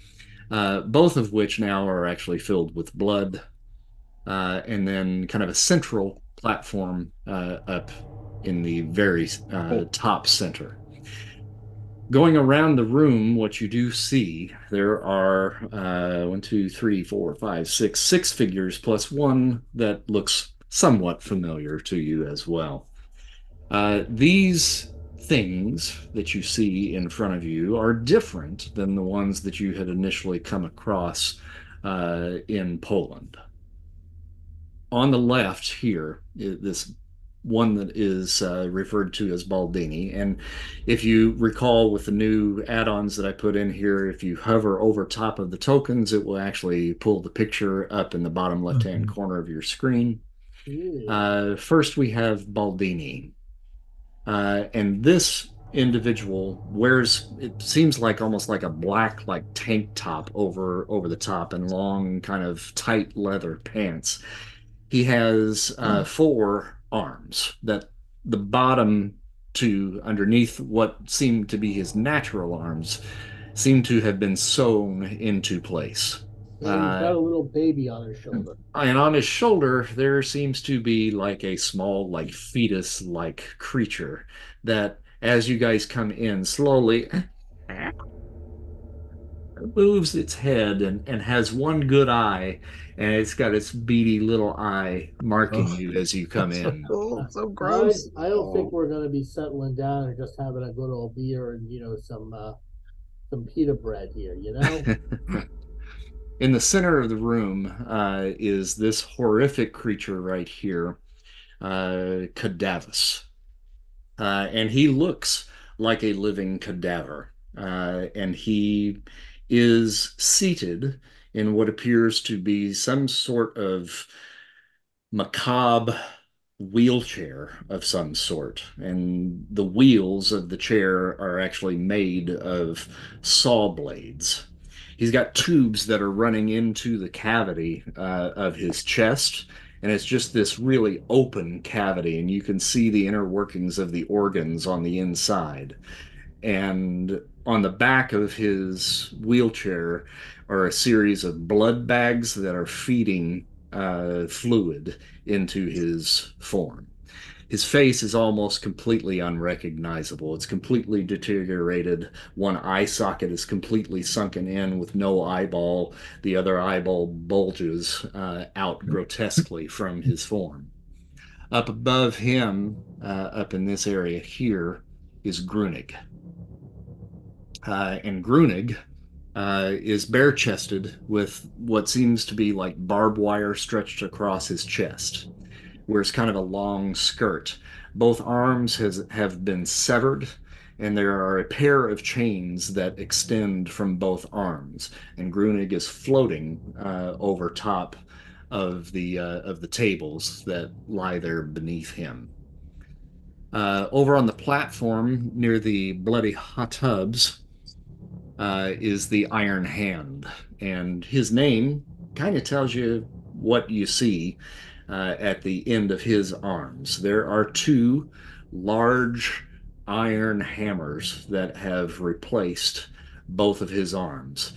both of which now are actually filled with blood, and then kind of a central platform up in the very top center. Going around the room, what you do see, there are 1, 2, 3, 4, 5, 6 figures plus one that looks somewhat familiar to you as well. These things that you see in front of you are different than the ones that you had initially come across in Poland. On the left here, this one that is referred to as Baldini. And if you recall with the new add-ons that I put in here, if you hover over top of the tokens, it will actually pull the picture up in the bottom left-hand corner of your screen. First, we have Baldini. And this individual wears, it seems like almost like a black like tank top over the top and long kind of tight leather pants. He has four arms that the bottom two underneath what seemed to be his natural arms seem to have been sewn into place. And he's got a little baby on his shoulder. And on his shoulder, there seems to be like a small, like fetus like creature that, as you guys come in slowly, moves its head and has one good eye, and it's got its beady little eye marking you as you come in. So gross. I don't think we're going to be settling down and just having a good old beer and some pita bread here. In the center of the room is this horrific creature right here, Cadavus. And he looks like a living cadaver. And he is seated in what appears to be some sort of macabre wheelchair of some sort. And the wheels of the chair are actually made of saw blades. He's got tubes that are running into the cavity of his chest, and it's just this really open cavity, and you can see the inner workings of the organs on the inside. And on the back of his wheelchair are a series of blood bags that are feeding fluid into his form. His face is almost completely unrecognizable. It's completely deteriorated. One eye socket is completely sunken in with no eyeball. The other eyeball bulges out grotesquely from his form. Up above him, up in this area here, is Grunig. And Grunig is bare-chested with what seems to be like barbed wire stretched across his chest. Wears kind of a long skirt. Both arms have been severed, and there are a pair of chains that extend from both arms. And Grunig is floating over top of the tables that lie there beneath him. Over on the platform near the bloody hot tubs is the Iron Hand, and his name kind of tells you what you see. At the end of his arms, there are two large iron hammers that have replaced both of his arms.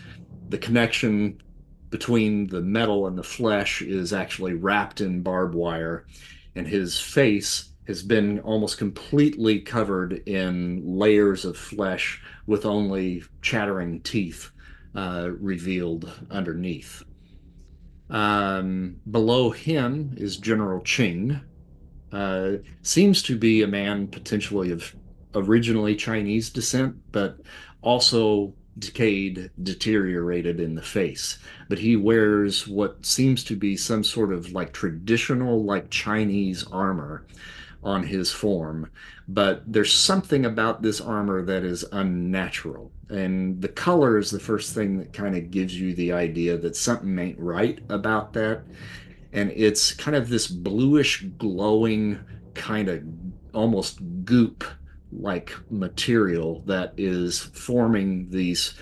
The connection between the metal and the flesh is actually wrapped in barbed wire, and his face has been almost completely covered in layers of flesh with only chattering teeth revealed underneath. Below him is General Ching. Seems to be a man potentially of originally Chinese descent, but also decayed, deteriorated in the face. But he wears what seems to be some sort of like traditional like Chinese armor on his form, but there's something about this armor that is unnatural. And the color is the first thing that kind of gives you the idea that something ain't right about that. And it's kind of this bluish, glowing, kind of almost goop like material that is forming these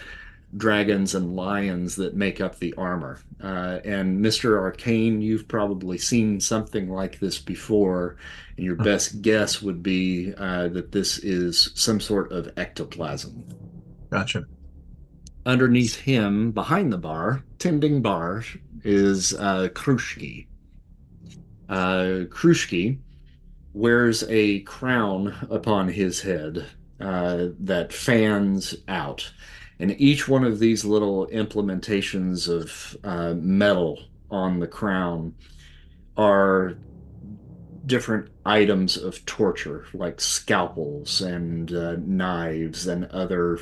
dragons and lions that make up the armor. And Mr. Arcane, you've probably seen something like this before, and your best guess would be that this is some sort of ectoplasm. Gotcha. Underneath him, behind the bar, tending bar, is Krushki. Krushki wears a crown upon his head that fans out. And each one of these little implementations of metal on the crown are different items of torture, like scalpels and knives and other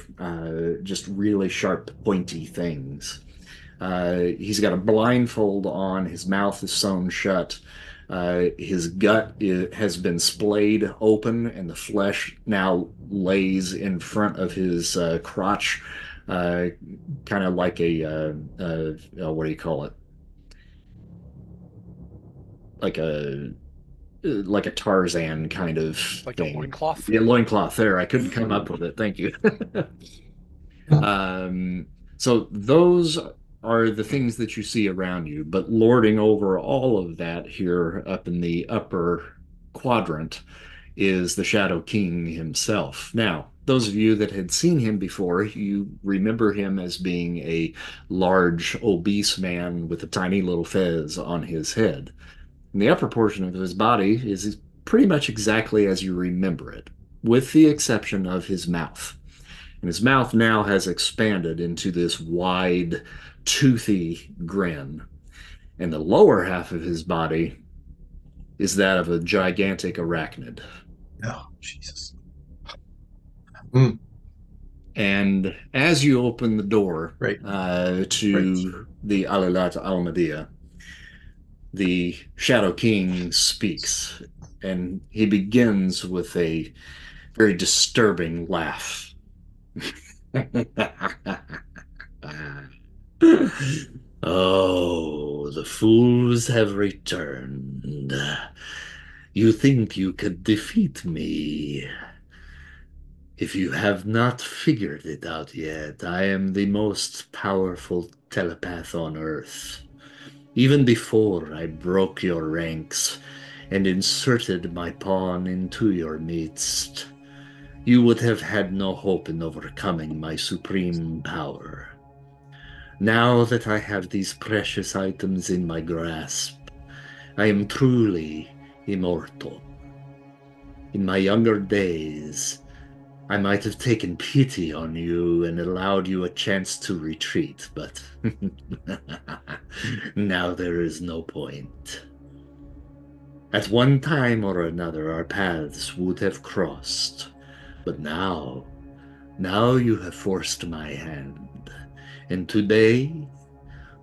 just really sharp, pointy things. He's got a blindfold on, his mouth is sewn shut. His gut has been splayed open, and the flesh now lays in front of his crotch, uh, kind of like what do you call it? Like a Tarzan kind of Like a thing. loincloth? Yeah, loincloth. There, I couldn't come up with it. Thank you. Um, so those are the things that you see around you, but lording over all of that here up in the upper quadrant is the Shadow King himself. Now, those of you that had seen him before, you remember him as being a large, obese man with a tiny little fez on his head. And the upper portion of his body is pretty much exactly as you remember it, with the exception of his mouth. And his mouth now has expanded into this wide, toothy grin. And the lower half of his body is that of a gigantic arachnid. Oh, Jesus. And as you open the door Right. to the Alllaylat Almadia, the Shadow King speaks, and he begins with a very disturbing laugh. Oh, the fools have returned. You think you could defeat me? If you have not figured it out yet, I am the most powerful telepath on Earth. Even before I broke your ranks and inserted my pawn into your midst, you would have had no hope in overcoming my supreme power. Now that I have these precious items in my grasp, I am truly immortal. In my younger days, I might have taken pity on you and allowed you a chance to retreat, but now there is no point. At one time or another, our paths would have crossed, but now you have forced my hand, and today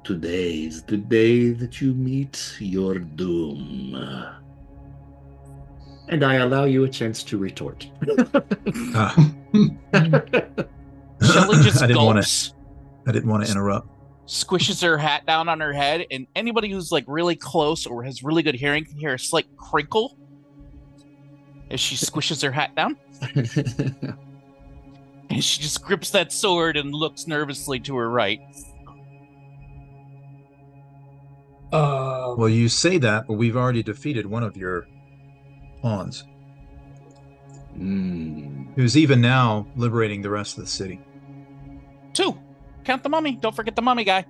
is the day that you meet your doom. And I allow you a chance to retort. Shelly just I didn't want gulps, to interrupt. squishes her hat down on her head, and anybody who's like really close or has really good hearing can hear a slight crinkle as she squishes her hat down. And she just grips that sword and looks nervously to her right. Well, you say that, but we've already defeated one of your pawns, who's even now liberating the rest of the city. 2. Count the mummy. Don't forget the mummy guy.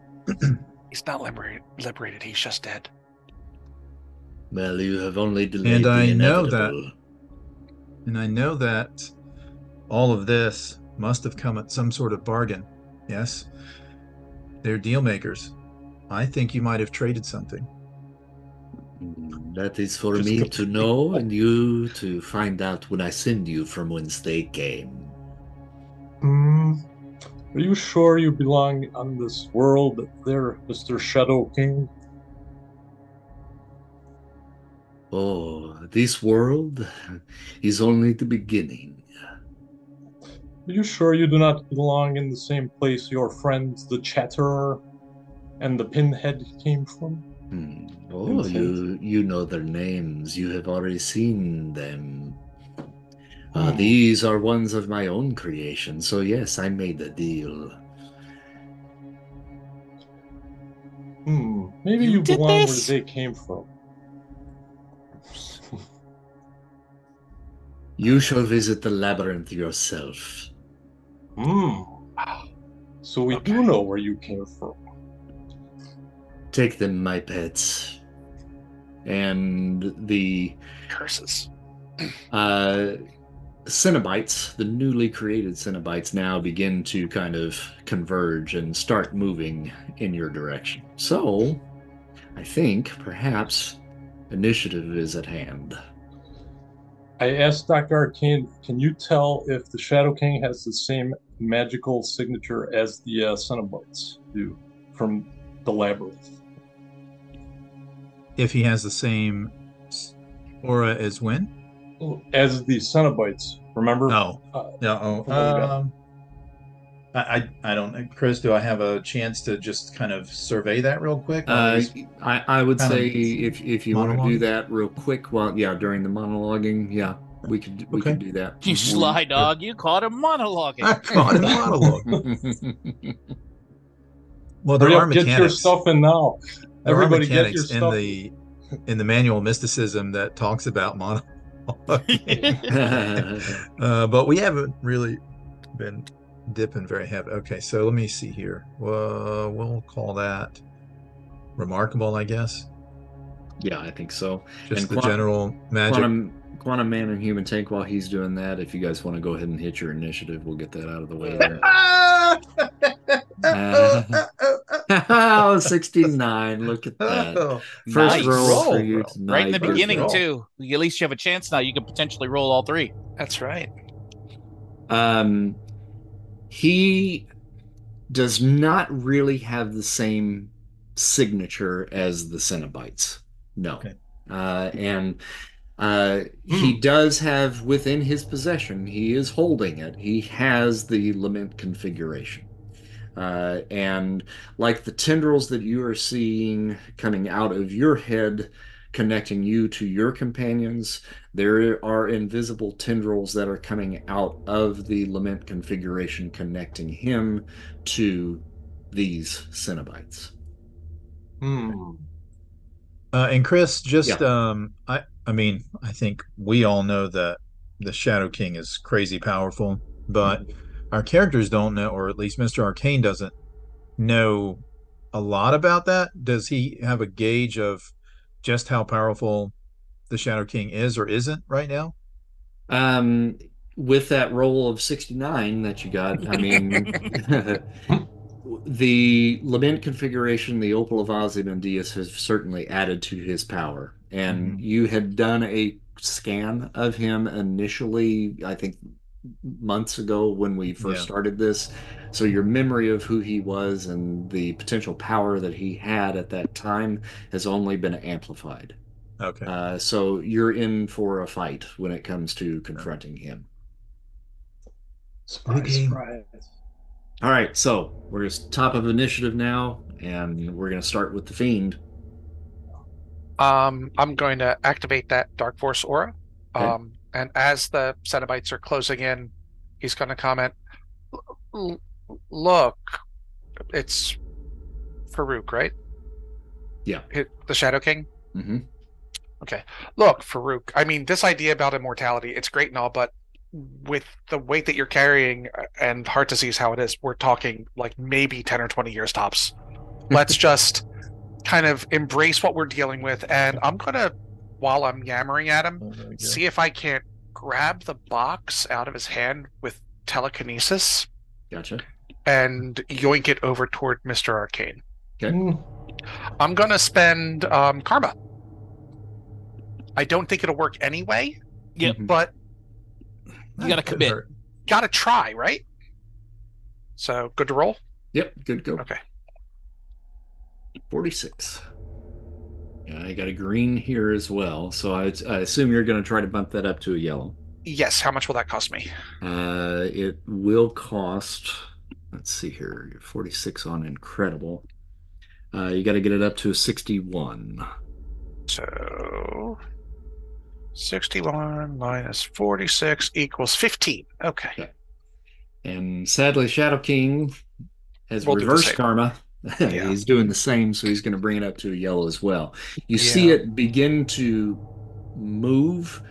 He's not liberated. He's just dead. Well, you have only delayed And the I know inevitable. that all of this must have come at some sort of bargain. Yes, they're deal makers. I think you might have traded something. That is for Just me go- to know and you to find out when I send you from whence they came. Are you sure you belong on this world there, Mr. Shadow King? Oh, this world is only the beginning. Are you sure you do not belong in the same place your friends, the Chatterer and the Pinhead, came from? Oh, Insane. you know their names. You have already seen them. These are ones of my own creation, so yes, I made a deal. Maybe You you did belong this? where they came from. You shall visit the labyrinth yourself. So we Okay. do know where you came from. Take them, my pets. And the Curses. Cenobites, the newly created Cenobites, now begin to kind of converge and start moving in your direction. So, I think perhaps initiative is at hand. I asked Dr. Arcane, can you tell if the Shadow King has the same magical signature as the Cenobites do from the labyrinth? If he has the same Aura is when? As the Cenobites, remember? Oh, Uh, no. yeah. I don't. Chris, do I have a chance to just kind of survey that real quick while Uh, he's I would kind say of if you want to do monologuing? that real quick, while yeah, during the monologuing, yeah, we Okay. could do that. You sly dog, you caught him monologuing. I caught him monologue. Well, there Hurry are up, get your mechanics. stuff in now. There are Everybody get your mechanics stuff. in the manual mysticism that talks about monologuing. But we haven't really been dipping very heavy. Okay, so let me see here. We'll call that remarkable, I guess. Yeah, I think so. Just And the general magic. Quantum Man and Human Tank, while he's doing that, if you guys want to go ahead and hit your initiative, we'll get that out of the way there. Oh, 69. Look at that. First Nice roll for roll, you bro. tonight. Right in the First beginning, roll. too. At least you have a chance now. You can potentially roll all three. That's right. He does not really have the same signature as the Cenobites. No. Okay. And he does have within his possession, he is holding it, he has the Lament Configuration. And like the tendrils that you are seeing coming out of your head, connecting you to your companions, there are invisible tendrils that are coming out of the Lament Configuration, connecting him to these Cenobites. And Chris, just Yeah. I mean, I think we all know that the Shadow King is crazy powerful, but our characters don't know, or at least Mr. Arcane doesn't know a lot about that. Does he have a gauge of just how powerful the Shadow King is or isn't right now? Um, with that roll of 69 that you got, I mean, the Lament Configuration, the Opal of Ozymandias, has certainly added to his power. And you had done a scan of him initially, I think months ago when we first Yeah. started this. So your memory of who he was and the potential power that he had at that time has only been amplified. Okay. So you're in for a fight when it comes to confronting him. Surprise, surprise. All right, so we're just top of initiative now, and we're going to start with the Fiend. I'm going to activate that Dark Force aura. Okay. And as the Cenobites are closing in, he's going to comment, "Look, it's Farouk, right? Yeah. The Shadow King? Mm-hmm. Okay. Look, Farouk, I mean, this idea about immortality, it's great and all, but with the weight that you're carrying and heart disease, how it is, we're talking like maybe 10 or 20 years tops. Let's just kind of embrace what we're dealing with. And I'm going to, while I'm yammering at him, see if I can't grab the box out of his hand with telekinesis. Gotcha. And yoink it over toward Mr. Arcane. Okay. I'm going to spend karma. I don't think it'll work anyway. Yep. But you got to commit. Got to try, right? So good to roll? Yep, good to go. Okay. 46. Yeah, I got a green here as well, so I assume you're going to try to bump that up to a yellow. Yes. How much will that cost me? It will cost, let's see here, 46 on Incredible. You got to get it up to a 61. So 61 minus 46 equals 15. Okay. And sadly, Shadow King has We'll do the reverse same. karma. Yeah. He's doing the same, so he's going to bring it up to a yellow as well. You see it begin to move.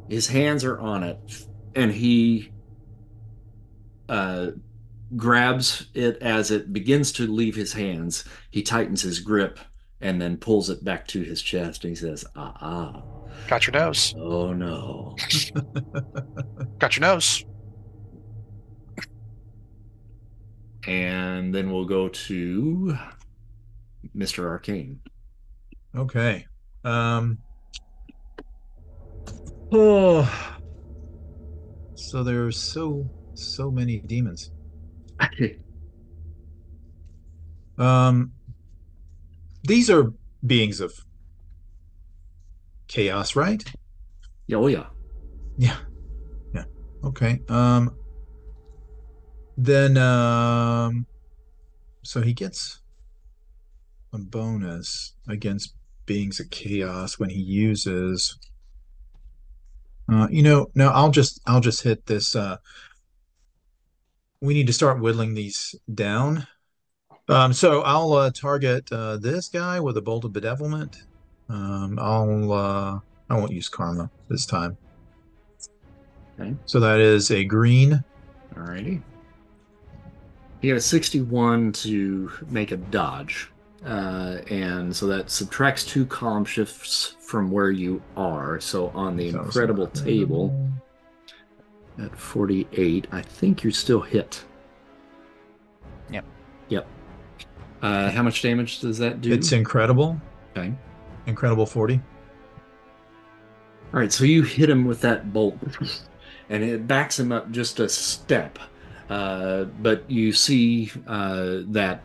His hands are on it, and he grabs it as it begins to leave his hands. He tightens his grip and then pulls it back to his chest, and he says, Got your nose. Oh, no. Got your nose. And then we'll go to Mr. Arcane. Okay. So there's so many demons. These are beings of chaos, right? Yeah, oh yeah. Yeah. Yeah. Okay. Then so he gets a bonus against beings of chaos when he uses no, I'll just hit this we need to start whittling these down. So I'll target this guy with a bolt of bedevilment. I won't use karma this time. Okay. So that is a green. Alrighty. He got a 61 to make a dodge. And so that subtracts 2 column shifts from where you are. So on the incredible table at 48, I think you're still hit. Yep. Yep. How much damage does that do? It's incredible. Okay. Incredible 40. All right, so you hit him with that bolt, and it backs him up just a step. But you see that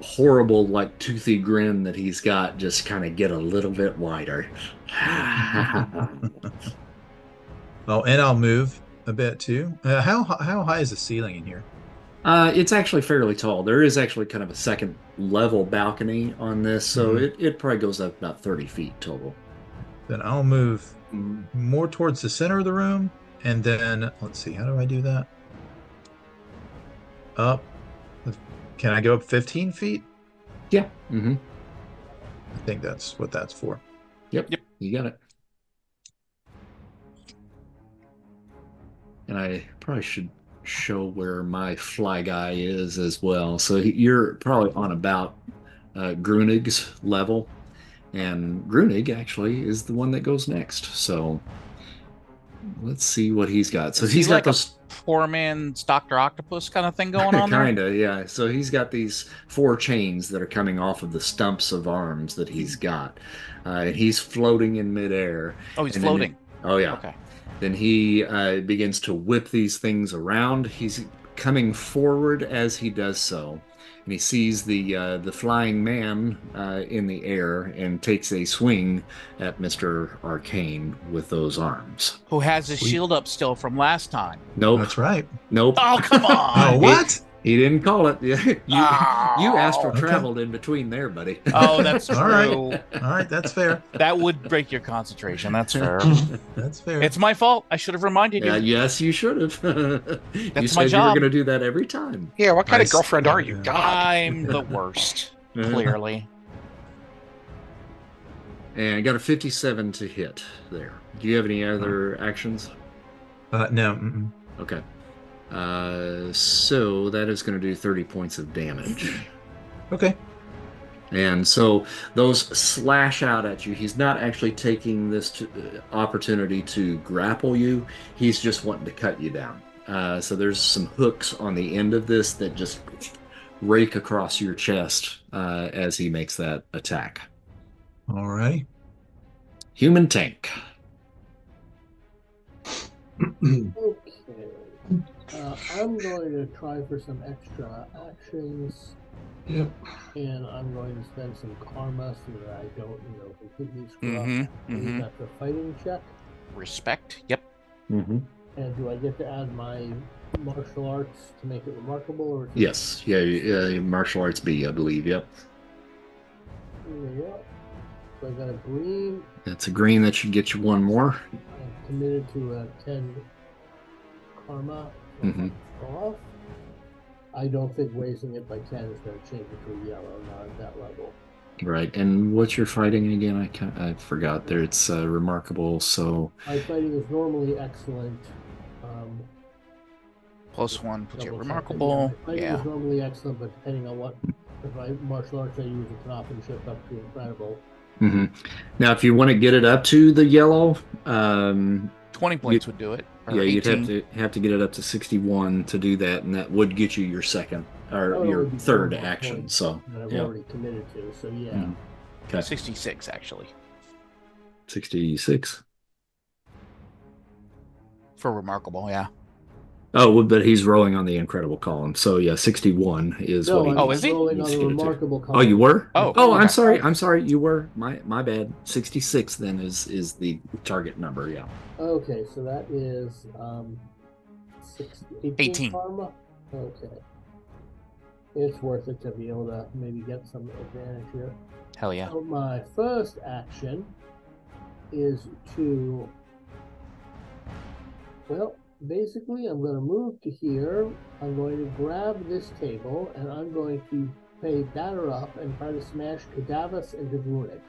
horrible, like, toothy grin that he's got just kind of get a little bit wider. Oh, and I'll move a bit too. How high is the ceiling in here? It's actually fairly tall. There is actually kind of a second level balcony on this, so it probably goes up about 30 feet total. Then I'll move more towards the center of the room, and then let's see, how do I do that? Up. Can I go up 15 feet? Yeah. Mm-hmm. I think that's what that's for. Yep. You got it. And I probably should show where my fly guy is as well. So you're probably on about Grunig's level. And Grunig actually is the one that goes next. So let's see what he's got. So he's got like those a poor man's Dr. Octopus kind of thing going on there? Kinda, yeah. So he's got these 4 chains that are coming off of the stumps of arms that he's got. And he's floating in midair. Oh, he's floating. Oh, yeah. Okay. Then he begins to whip these things around. He's coming forward as he does so. And he sees the flying man in the air and takes a swing at Mr. Arcane with those arms. Who has his shield up still from last time? Nope. That's right. Nope. Oh, come on. Oh, what? He didn't call it. You astral traveled in between there, buddy. Oh, that's true. All right, that's fair. That would break your concentration. That's fair. That's fair. It's my fault. I should have reminded you. Yes, you should have. You That's said my you were job. going to do that every time. Yeah, what kind of girlfriend are you? God. I'm the worst, clearly. And I got a 57 to hit there. Do you have any other actions? No. Mm-mm. Okay. So that is going to do 30 points of damage. Okay. And so those slash out at you. He's not actually taking this opportunity to grapple you. He's just wanting to cut you down. So there's some hooks on the end of this that just rake across your chest as he makes that attack. All right. Human tank. Okay. I'm going to try for some extra actions. Yep. And I'm going to spend some karma so that I don't, completely screw up. That's a fighting check. Respect. Yep. Mm-hmm. And do I get to add my martial arts to make it remarkable? Or Yes. Yeah. Martial arts B, I believe. Yep. Yeah. So I got a green. That's a green. That should get you one more. I'm committed to a 10 karma. Off. I don't think raising it by 10 is going to change it to a yellow, not at that level. Right. And what's your fighting again? I forgot there. It's remarkable. So my fighting is normally excellent. +1 puts you remarkable. My fighting is normally excellent, but depending on what martial arts I use, it can often shift up to incredible. Now, if you want to get it up to the yellow, 20 points would do it. Yeah, 18. You'd have to get it up to 61 to do that, and that would get you your second or your third action. So that I've already committed to. So yeah. Okay. 66 actually. 66 for remarkable, yeah. Oh, well, but he's rolling on the incredible column. So yeah, 61 is No, what he I'm Oh, is he? rolling needs on to a get it to. remarkable Oh, you column. were? Oh, Oh, I'm okay. sorry. I'm sorry. You were. My bad. 66 then is the target number. Yeah. Okay, so that is 18 18. karma. Okay. It's worth it to be able to maybe get some advantage here. Hell yeah. So my first action is to, well, basically I'm going to move to here. I'm going to grab this table and I'm going to pay batter up and try to smash Cadavus into Grunig.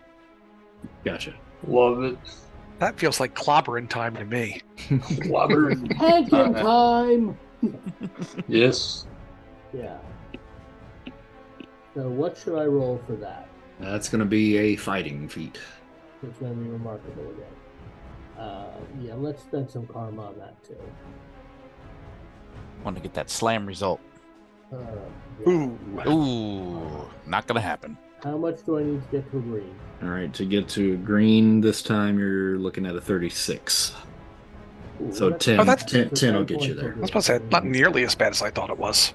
Gotcha. Love it. That feels like clobbering time to me. Clobbering. Hankin time! Yes. Yeah. So what should I roll for that? That's going to be a fighting feat. It's going to be remarkable again. Yeah, let's spend some karma on that too. Want to get that slam result. Yeah. Ooh, not gonna happen. How much do I need to get to a green? All right, to get to green this time, you're looking at a 36. Ooh, So that's- 10, Oh, that's- 10, so 10 will 10 get you points there. will I was about to say, not nearly as bad as I thought it was.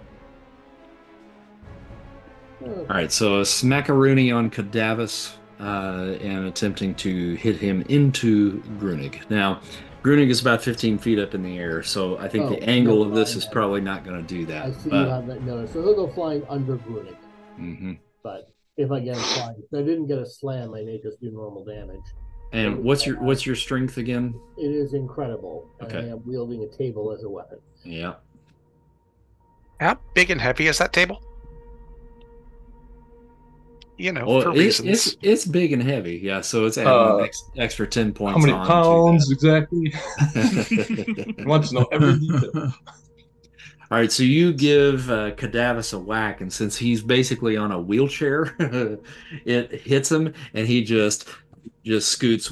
Okay. All right, so a smackaroonie on Cadavus and attempting to hit him into Grunig. Now, Grunig is about 15 feet up in the air, so I think Oh, the angle never of this mind is then. probably not going to do I that. see you But have that notice. So he'll go flying under Grunig. mhm. But if I get him flying, if I didn't get a slam, I may just do normal damage. And what's your strength again? It is incredible. And Okay. I am wielding a table as a weapon. Yeah. How big and heavy is that table? You know, Well, for reasons. it's big and heavy. Yeah, so it's adding an extra 10 points How many on pounds exactly? to I want to know every detail. All right, so you give Cadavus a whack, and since he's basically on a wheelchair, it hits him, and he just scoots,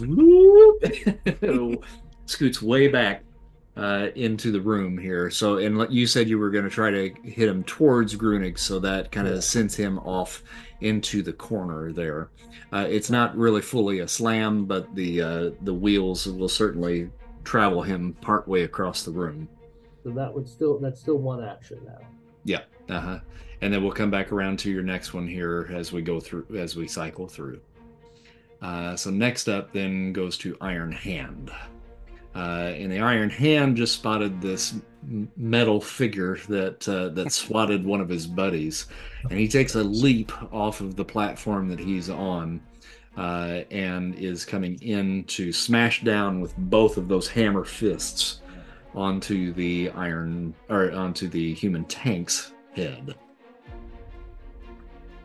scoots way back into the room here. So, and you said you were going to try to hit him towards Grunig, so that kind of sends him off into the corner there. It's not really fully a slam, but the wheels will certainly travel him partway across the room. So that's still one action now. Yeah. Uh-huh. And then we'll come back around to your next one here as we cycle through. So next up then goes to Iron Hand. And the Iron Hand just spotted this metal figure that swatted one of his buddies. And he takes a leap off of the platform that he's on and is coming in to smash down with both of those hammer fists onto the human tank's head,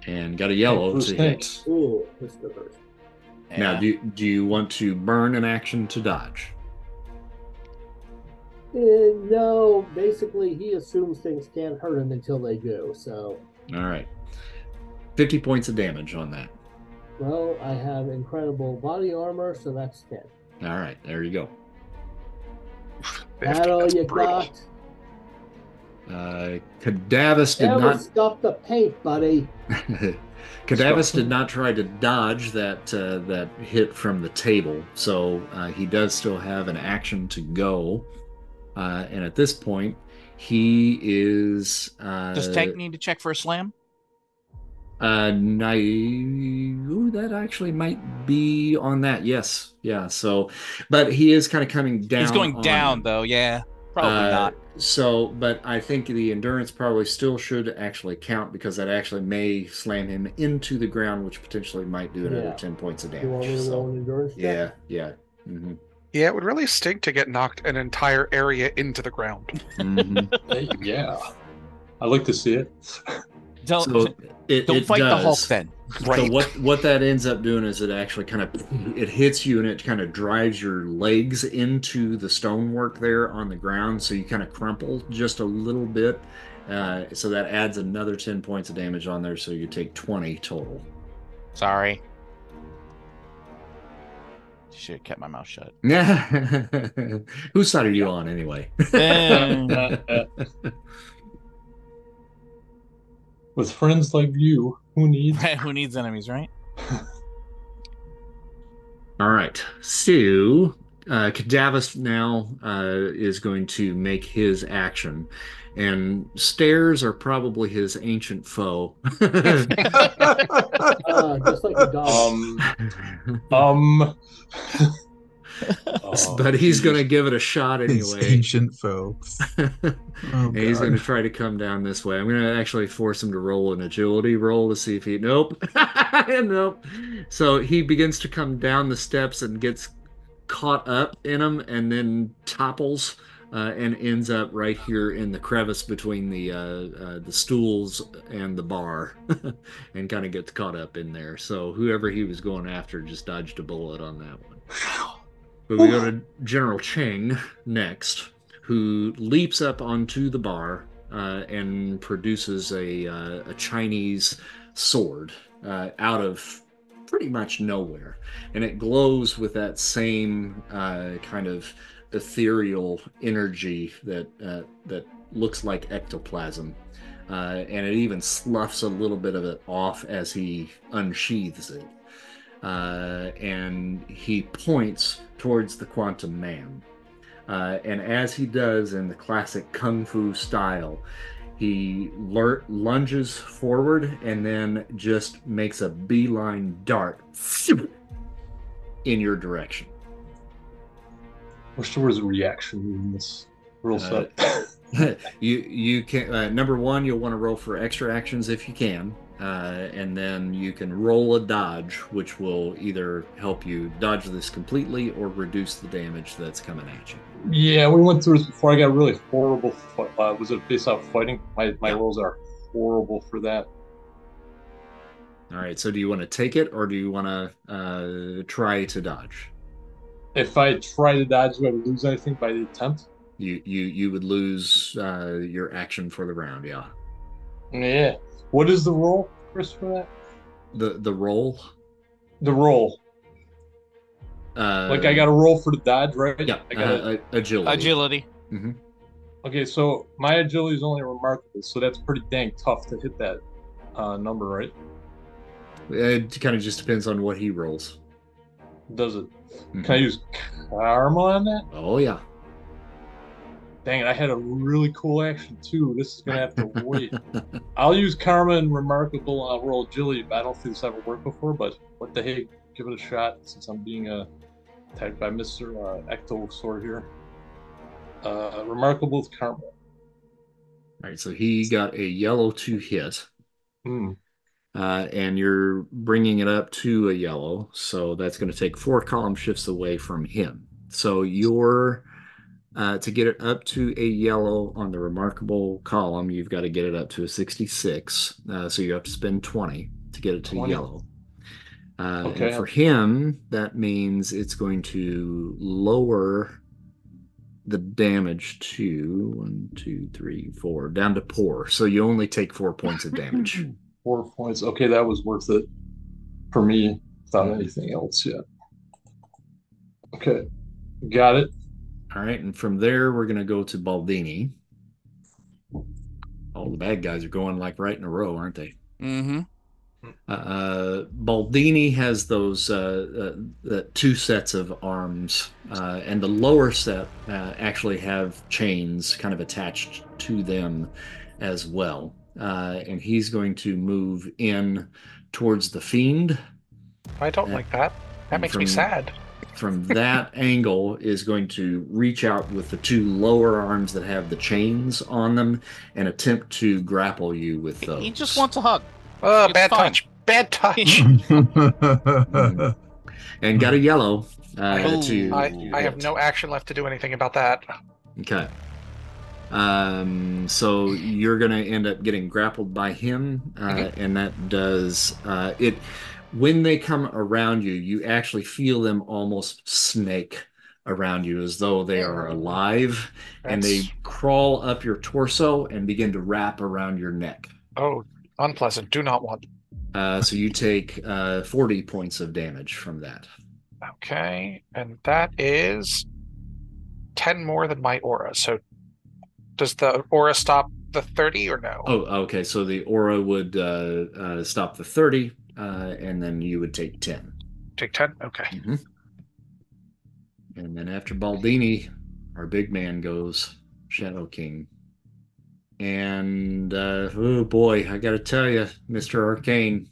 and got a yellow to hit. Ooh, this the first. Now, do you want to burn an action to dodge? No, basically he assumes things can't hurt him until they do. So, all right, 50 points of damage on that. Well, I have incredible body armor, so that's 10. All right, there you go. That all you brutal. got? Cadavus did Never not stop the paint, buddy. Cadavus did not try to dodge that hit from the table, so he does still have an action to go. And at this point, he is. Does Tank need to check for a slam? That actually might be on that. Yes, yeah. So, but he is kind of coming down. He's going down, though. Yeah, probably not. So, but I think the endurance probably still should actually count because that actually may slam him into the ground, which potentially might do another 10 points of damage. You want me to roll an endurance check? Yeah. Mm-hmm. Yeah, it would really stink to get knocked an entire area into the ground. Mm-hmm. Yeah. I like to see it. Don't It fight does. the Hulk then. Right. So what that ends up doing is it actually kind of it hits you and it kind of drives your legs into the stonework there on the ground, so you kind of crumple just a little bit. So that adds another 10 points of damage on there, so you take 20 total. Sorry. Should have kept my mouth shut. Whose side are you on anyway? With friends like you, who needs? Who needs enemies, right? All right. So Cadavus now is going to make his action, and stairs are probably his ancient foe. Just like a dog. But he's going to give it a shot His anyway. ancient foe. And he's going to try to come down this way. I'm going to actually force him to roll an agility roll to see if he... Nope. Nope. So he begins to come down the steps and gets caught up in them and then topples and ends up right here in the crevice between the stools and the bar and kind of gets caught up in there. So whoever he was going after just dodged a bullet on that one. But we go to General Cheng next, who leaps up onto the bar and produces a Chinese sword out of pretty much nowhere, and it glows with that same kind of ethereal energy that looks like ectoplasm, and it even sloughs a little bit of it off as he unsheathes it, and he points towards the Quantum Man, and as he does in the classic kung fu style, he lunges forward and then just makes a beeline dart in your direction. Wish there was a reaction in this rule set. You can number one, you'll want to roll for extra actions if you can, and then you can roll a dodge, which will either help you dodge this completely or reduce the damage that's coming at you. Yeah, we went through this before. I got really horrible. Was it based off fighting? My rolls are horrible for that. All right, so do you want to take it or do you want to try to dodge? If I try to dodge, do I lose anything by the attempt? You would lose your action for the round, yeah. Yeah. What is the roll, Chris, for that? The roll? The roll. Like I got to roll for the dodge, right? Yeah. I got agility. Agility. Mm-hmm. Okay, so my agility is only remarkable, so that's pretty dang tough to hit that number, right? It kind of just depends on what he rolls. Does it? Mm-hmm. Can I use karma on that? Oh yeah. Dang it, I had a really cool action too. This is gonna have to wait. I'll use karma and remarkable. I'll roll agility. I don't think this ever worked before, but what the heck? Give it a shot since I'm being attacked by Mr. Ecto Sword here. Remarkable with karma. All right, so he got a yellow to hit. And you're bringing it up to a yellow, so that's going to take 4 column shifts away from him. So you're to get it up to a yellow on the remarkable column, you've got to get it up to a 66. So you have to spend 20 to get it to 20. Yellow. Okay. And for him, that means it's going to lower the damage to 1, 2, 3, 4 down to poor. So you only take 4 points of damage. 4 points. Okay, that was worth it for me without anything else yet. Okay, got it. All right, and from there, we're going to go to Baldini. All the bad guys are going like right in a row, aren't they? Mm-hmm. Baldini has those 2 sets of arms, and the lower set actually have chains kind of attached to them as well. And he's going to move in towards the fiend. I don't like that. That makes me sad. From that angle is going to reach out with the 2 lower arms that have the chains on them and attempt to grapple you with those. He just wants a hug. Bad touch. Bad touch. And got a yellow. I have no action left to do anything about that. Okay. So you're going to end up getting grappled by him, and that does it. When they come around you, you actually feel them almost snake around you as though they are alive, and they crawl up your torso and begin to wrap around your neck. Oh, unpleasant. Do not want. So you take 40 points of damage from that. Okay, and that is 10 more than my aura. So does the aura stop the 30 or no? Oh, okay. So the aura would stop the 30, and then you would take 10. Take 10? Okay. Mm-hmm. And then after Baldini, our big man goes, Shadow King. And oh boy, I gotta tell you, Mr. Arcane,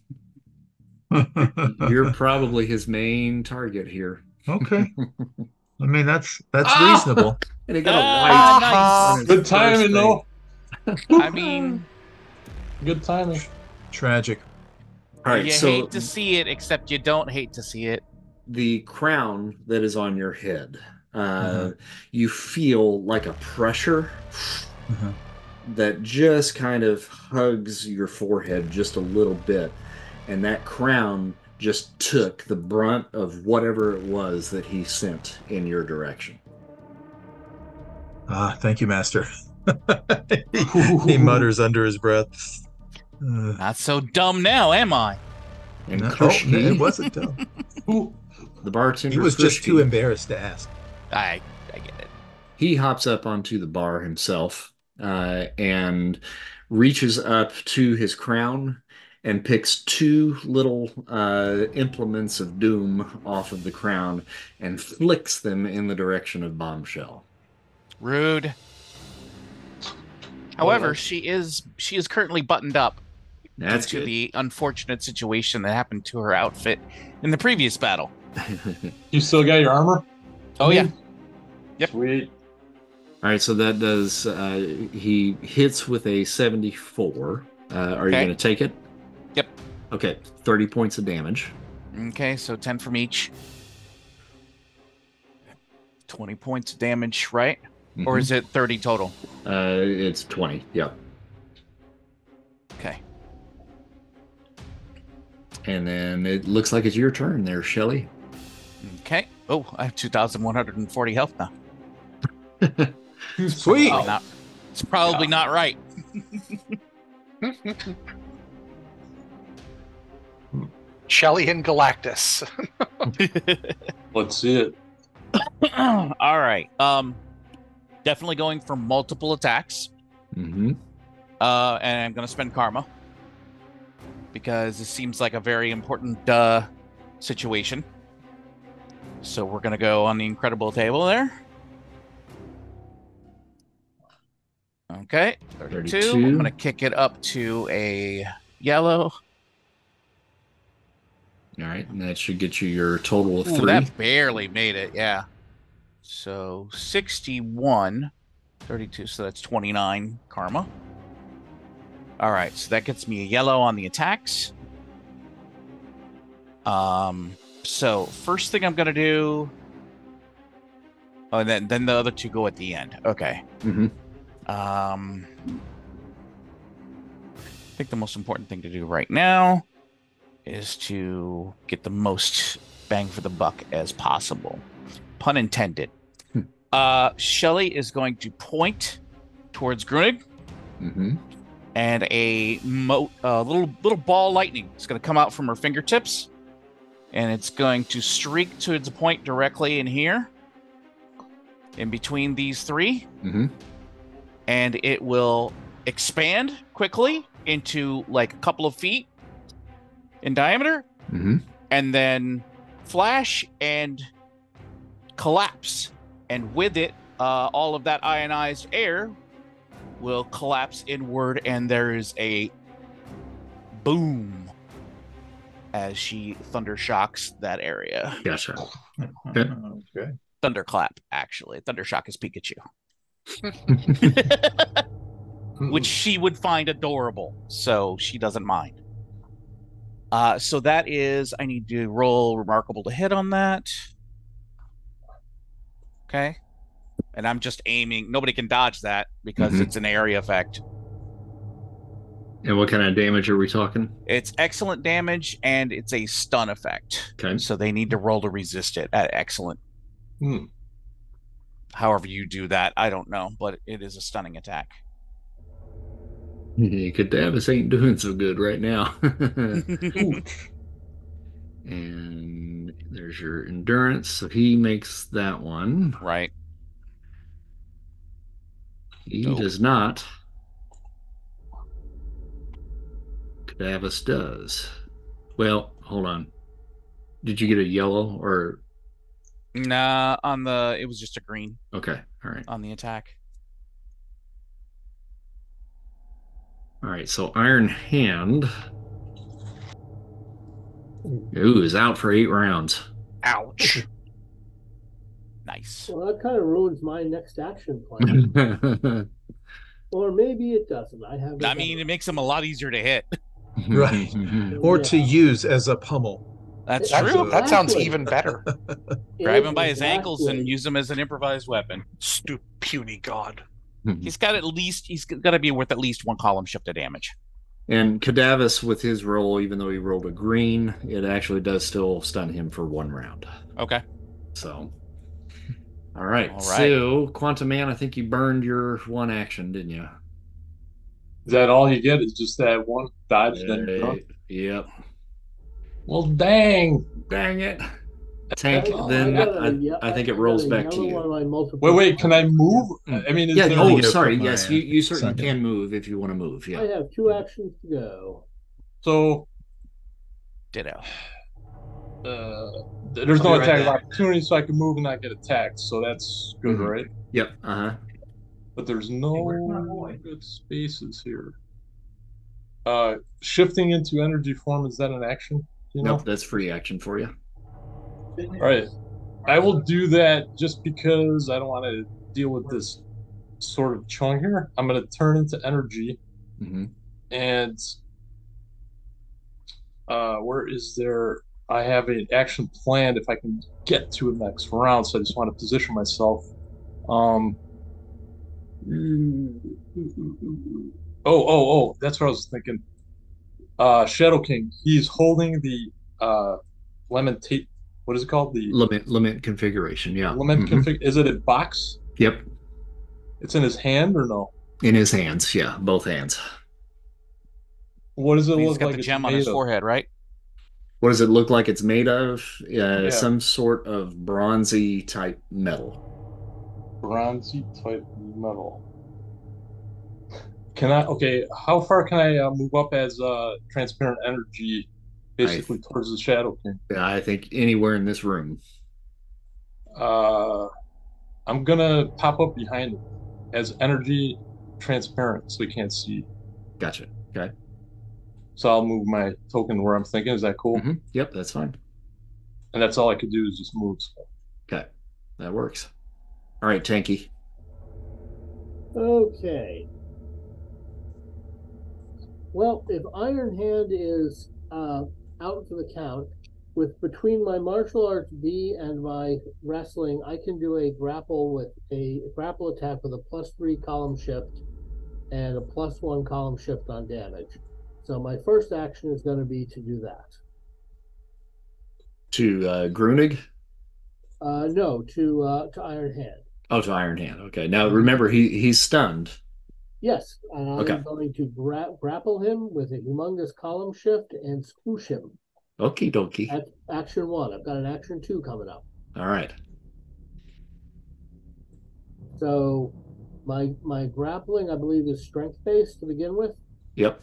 you're probably his main target here. Okay. I mean, that's Ah! reasonable. And he got a white nice. on his Good first timing, thing. though. I mean, Good timing. Tragic. All right, you so hate to see it, except you don't hate to see it. the crown that is on your head, you feel like a pressure Uh-huh. that just kind of hugs your forehead just a little bit. And that crown just took the brunt of whatever it was that he sent in your direction. Thank you, Master. He mutters under his breath. Not so dumb now, am I? And No, Kushki, it wasn't dumb. the bartender, He was just too Kushki, embarrassed to ask. I get it. he hops up onto the bar himself and reaches up to his crown and picks two little implements of doom off of the crown and flicks them in the direction of Bombshell. Rude. However, she is currently buttoned up That's due to good. the unfortunate situation that happened to her outfit in the previous battle. You still got your armor? Oh yeah. Yep. Sweet. All right, so that does, he hits with a 74. Are you Okay. going to take it? Yep. Okay, 30 points of damage. Okay, so 10 from each. 20 points of damage, right? Or is it 30 total? It's 20, yep. Okay. And then it looks like it's your turn there, Shelly. Okay. Oh, I have 2,140 health now. Sweet. It's probably not right. Shelly and Galactus. Let's see it. All right. Definitely going for multiple attacks. Mm-hmm. And I'm going to spend karma because this seems like a very important situation. So we're going to go on the incredible table there. Okay, 32. I'm going to kick it up to a yellow. All right, and that should get you your total of 3. That barely made it, yeah. So 61, 32, so that's 29 karma. All right, so that gets me a yellow on the attacks. So first thing I'm going to do... Oh, and then the other two go at the end. Okay. Mm-hmm. I think the most important thing to do right now is to get the most bang for the buck as possible. Pun intended. Shelly is going to point towards Grunig. Mm-hmm. And a little ball lightning is going to come out from her fingertips. And it's going to streak to its point directly in here. In between these three. Mm-hmm. And it will expand quickly into like a couple of feet in diameter. Mm-hmm. And then flash and collapse. And with it, all of that ionized air will collapse inward, and there is a boom as she thunder shocks that area. Gotcha. Okay. Thunderclap, actually. Thundershock is Pikachu. Which she would find adorable, so she doesn't mind. So that is, I need to roll Remarkable to hit on that. Okay. And I'm just aiming. Nobody can dodge that because it's an area effect. And what kind of damage are we talking? It's excellent damage, and it's a stun effect. Okay. So they need to roll to resist it at excellent. However you do that, I don't know, but it is a stunning attack. Cadavus ain't doing so good right now. And there's your endurance. So he makes that one. Right. He does not. Cadavus does. Well, hold on. Did you get a yellow or... Nah, it was just a green Okay, all right. on the attack. All right, so Iron Hand, ooh, is out for 8 rounds. Ouch. Nice. Well, that kind of ruins my next action plan. Or maybe it doesn't. I mean, it makes him a lot easier to hit. Right. Or to use as a pummel. That's That, true. that sounds Exactly. even better. Grab him by his ankles and Exactly. use him as an improvised weapon. Stupid puny god. He's got to be worth at least 1 column shift of damage. And Cadavis, with his roll, even though he rolled a green, it actually does still stun him for 1 round. Okay. So, all right. All right. So, Quantum Man, I think you burned your 1 action, didn't you? Is that all you get? Is just that one dodge, then you're done? Yep. Well, dang. Dang it. Tank, Oh, then I think it rolls back to you. Wait, can I move? I mean, is Yeah, there... oh, get a sorry. quick Yes, eye, you certainly second. can move if you want to move. Yeah. I have 2 actions to go. So, Ditto. there's no I'll be right attack of back. opportunity, so I can move and not get attacked. So that's good, Mhm. right? Yep. Uh-huh. But there's no good spaces here. Shifting into energy form, is that an action? You know? Nope, that's free action for you. All right. I will do that just because I don't want to deal with this sort of chung here. I'm going to turn into energy. Mm-hmm. And where is there? I have an action planned if I can get to it next round, so I just want to position myself. That's what I was thinking. Shadow King, he's holding the Lament, what is it called? The Lament configuration, yeah. Lament config. Is it a box? Yep. It's in his hand or no? In his hands, yeah, both hands. What does it He's look got like the it's gem on made his of? forehead, right? What does it look like it's made of? Yeah. Some sort of bronzy type metal. Bronzy type metal. How far can I move up as transparent energy, basically towards the Shadow King? Yeah, I think anywhere in this room. I'm gonna pop up behind him as energy transparent so he can't see. Gotcha. Okay. So I'll move my token where I'm thinking. Is that cool? Yep, that's fine. And that's all I could do is just move. Okay, that works. All right, Tanky. Okay. Well, if Iron Hand is out for the count, with between my martial arts B and my wrestling, I can do a grapple attack with a +3 column shift and a +1 column shift on damage. So my first action is going to be to do that. To Grunig? No, to Iron Hand. Oh, to Iron Hand. Okay. Now remember, he's stunned. Yes, and I'm Okay. going to grapple him with a humongous column shift and squish him. Okie dokie. That's action 1. I've got an action 2 coming up. All right. So my grappling, I believe, is strength based to begin with. Yep.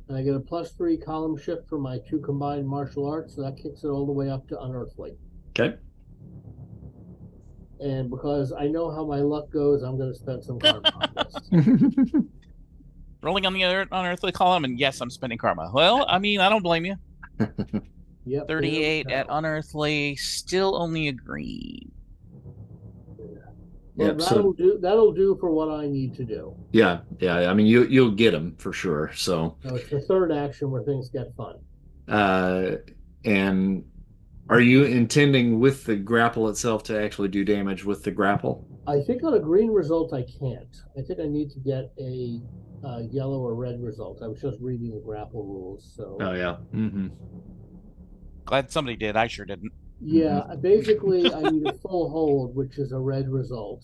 And I get a +3 column shift for my 2 combined martial arts, so that kicks it all the way up to unearthly. Okay. And because I know how my luck goes, I'm going to spend some karma on this. Rolling on the unearthly column, and yes, I'm spending karma. Well, I mean, I don't blame you. Yep. 38 at unearthly, still only a green. Well, Yep. that'll do for what I need to do. Yeah. I mean, you'll get him for sure. So it's the third action where things get fun. And are you intending with the grapple itself to actually do damage with the grapple? I think on a green result I can't. I think I need to get a yellow or red result. I was just reading the grapple rules, so. Oh yeah. Glad somebody did. I sure didn't. Yeah, basically I need a full hold, which is a red result.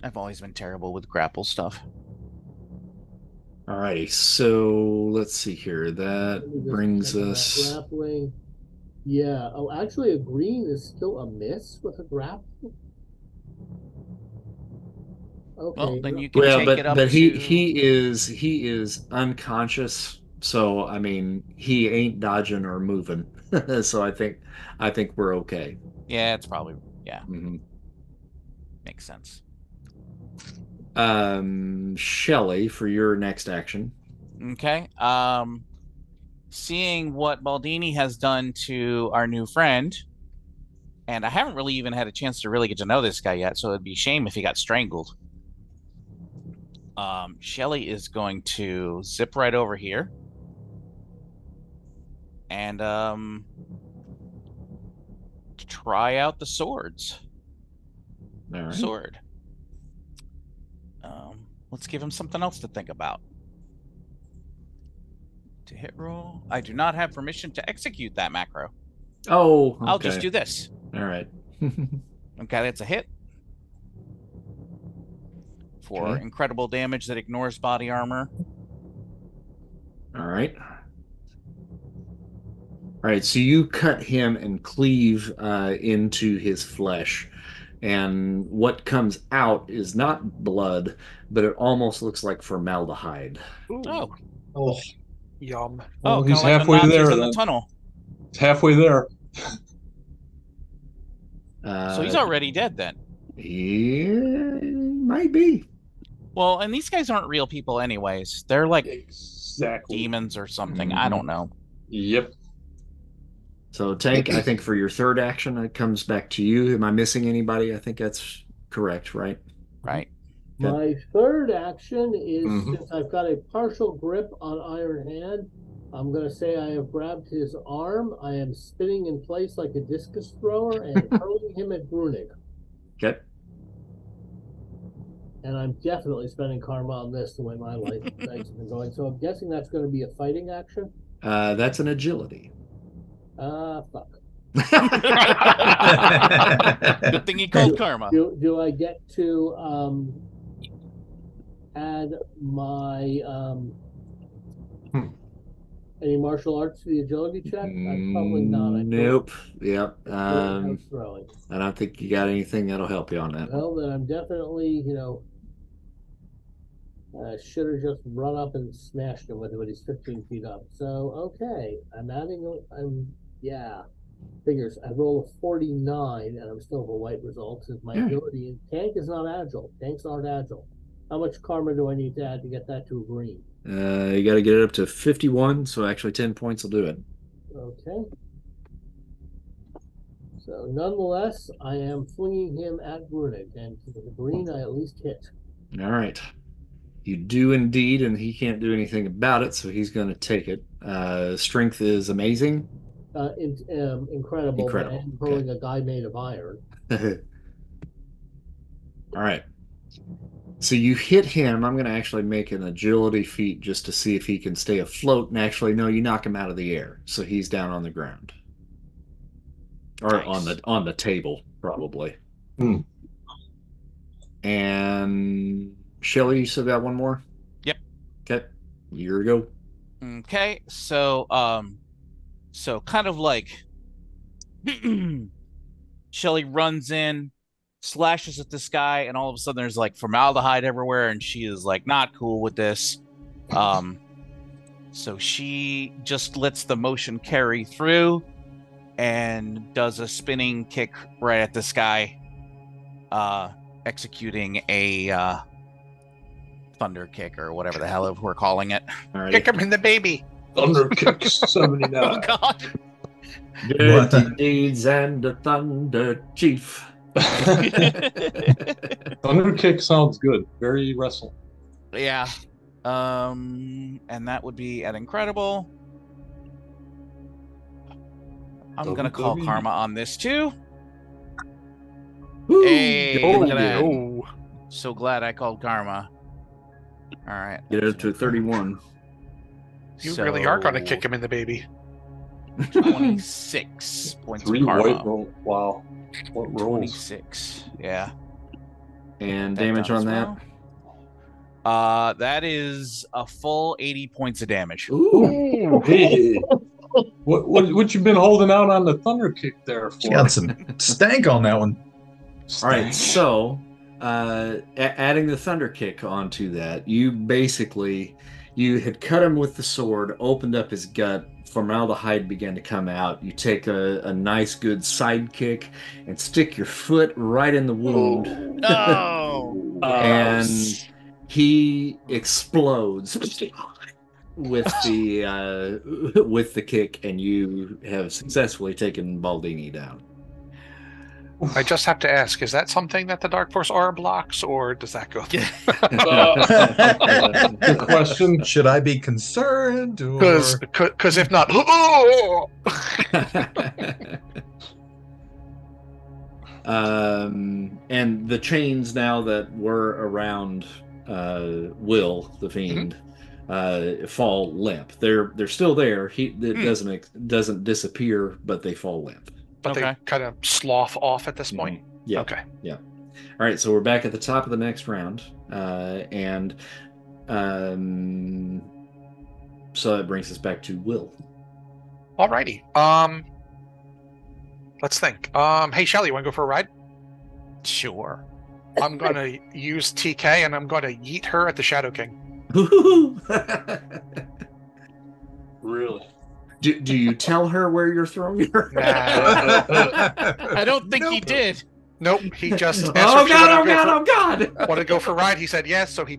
I've always been terrible with grapple stuff. All righty, so let's see here. That brings us grappling. Yeah. Oh, actually, a green is still a miss with a grapple. Okay. Well, then you can take it up but to... he is unconscious So I mean, he ain't dodging or moving. So I think we're okay. Yeah, it's probably Mhm. makes sense. Shelley, for your next action. Okay. Seeing what Baldini has done to our new friend, and I haven't really even had a chance to really get to know this guy yet, so it'd be a shame if he got strangled. Shelley is going to zip right over here and try out the swords. All right. Sword. Let's give him something else to think about. To hit roll. I do not have permission to execute that macro. Oh, okay. I'll just do this. All right. Okay, that's a hit. For Okay. incredible damage that ignores body armor. All right. All right, so you cut him and cleave into his flesh, and what comes out is not blood, but it almost looks like formaldehyde. Ooh, Oh, Oh, yum. well, kind he's of like the halfway Nazis there in the then. tunnel. He's halfway there. So he's already dead then. He might be. Well, and these guys aren't real people anyways. They're like Exactly. demons or something. I don't know. Yep. So, Tank, I think for your third action, it comes back to you. Am I missing anybody? I think that's correct, right? Right. Good. My third action is, Mhm. since I've got a partial grip on Iron Hand, I'm going to say I have grabbed his arm. I am spinning in place like a discus thrower and hurling him at Brunig. Okay. And I'm definitely spending karma on this the way my life has been going. So I'm guessing that's going to be a fighting action. That's an agility. Fuck. Good thing he called karma. Do I get to add my any martial arts to the agility check? Probably not. Nope. Yep. Throwing. I don't think you got anything that'll help you on that. Well, then I'm definitely, should have just run up and smashed him with it, but he's 15 feet up. So, okay, figures. I roll a 49, and I'm still a white result, since my agility, and Tank is not agile. Tanks aren't agile. How much karma do I need to add to get that to a green? You got to get it up to 51, so actually 10 points will do it. Okay. So, nonetheless, I am flinging him at Brunig, and to the green, I at least hit. All right. You do indeed, and he can't do anything about it, so he's going to take it. Strength is amazing. Incredible. But I am hurling a guy made of iron. All right. So you hit him. I'm going to actually make an agility feat just to see if he can stay afloat. And actually, no, you knock him out of the air, so he's down on the ground, or Nice. on the table, probably. Hmm. And Shelly, you still got one more? Yep. Okay. Here we go. Okay, so kind of like Shelly runs in, slashes at this guy, and all of a sudden there's like formaldehyde everywhere, and she is like not cool with this. So she just lets the motion carry through and does a spinning kick right at this guy, executing a thunder kick or whatever the hell we're calling it. Alrighty. Kick him in the baby. Thunder kick 79. Oh God! Dirty deeds and the Thunder Chief. Thunder kick sounds good. Very wrestling. Yeah. And that would be at incredible. I'm gonna call WWII. karma on this too. Woo! Hey, look at that. Oh. So glad I called karma. All right. Get it up to 31. You really are going to kick him in the baby. 26 points 3 of karma. white roll. Wow. What rolls? 26. Yeah. And That damage down on as that? well. That is a full 80 points of damage. Ooh. Hey. What you been holding out on the thunder kick there for? She got some stank on that one. All right, so adding the thunder kick onto that, you basically You had cut him with the sword, opened up his gut, formaldehyde began to come out. You take a nice, good side kick and stick your foot right in the wound. No. And he explodes with the kick, and you have successfully taken Baldini down. I just have to ask, is that something that the Dark Force aura blocks, or does that go? Good question. Should I be concerned? Because if not, and the chains now that were around Will the Fiend fall limp. They're still there. It doesn't disappear, but they fall limp. But they kind of slough off at this point. Yeah. Okay. Yeah. All right. So we're back at the top of the next round, and so that brings us back to Will. Alrighty. Let's think. Hey, Shelly, you want to go for a ride? Sure. I'm gonna use TK, and I'm gonna yeet her at the Shadow King. Really? Do you tell her where you're throwing her? Nah. I don't think he did. Nope. He just asked Oh if she God! wanted Oh to go God! for- Oh God! Want to go for a ride? He said yes. So he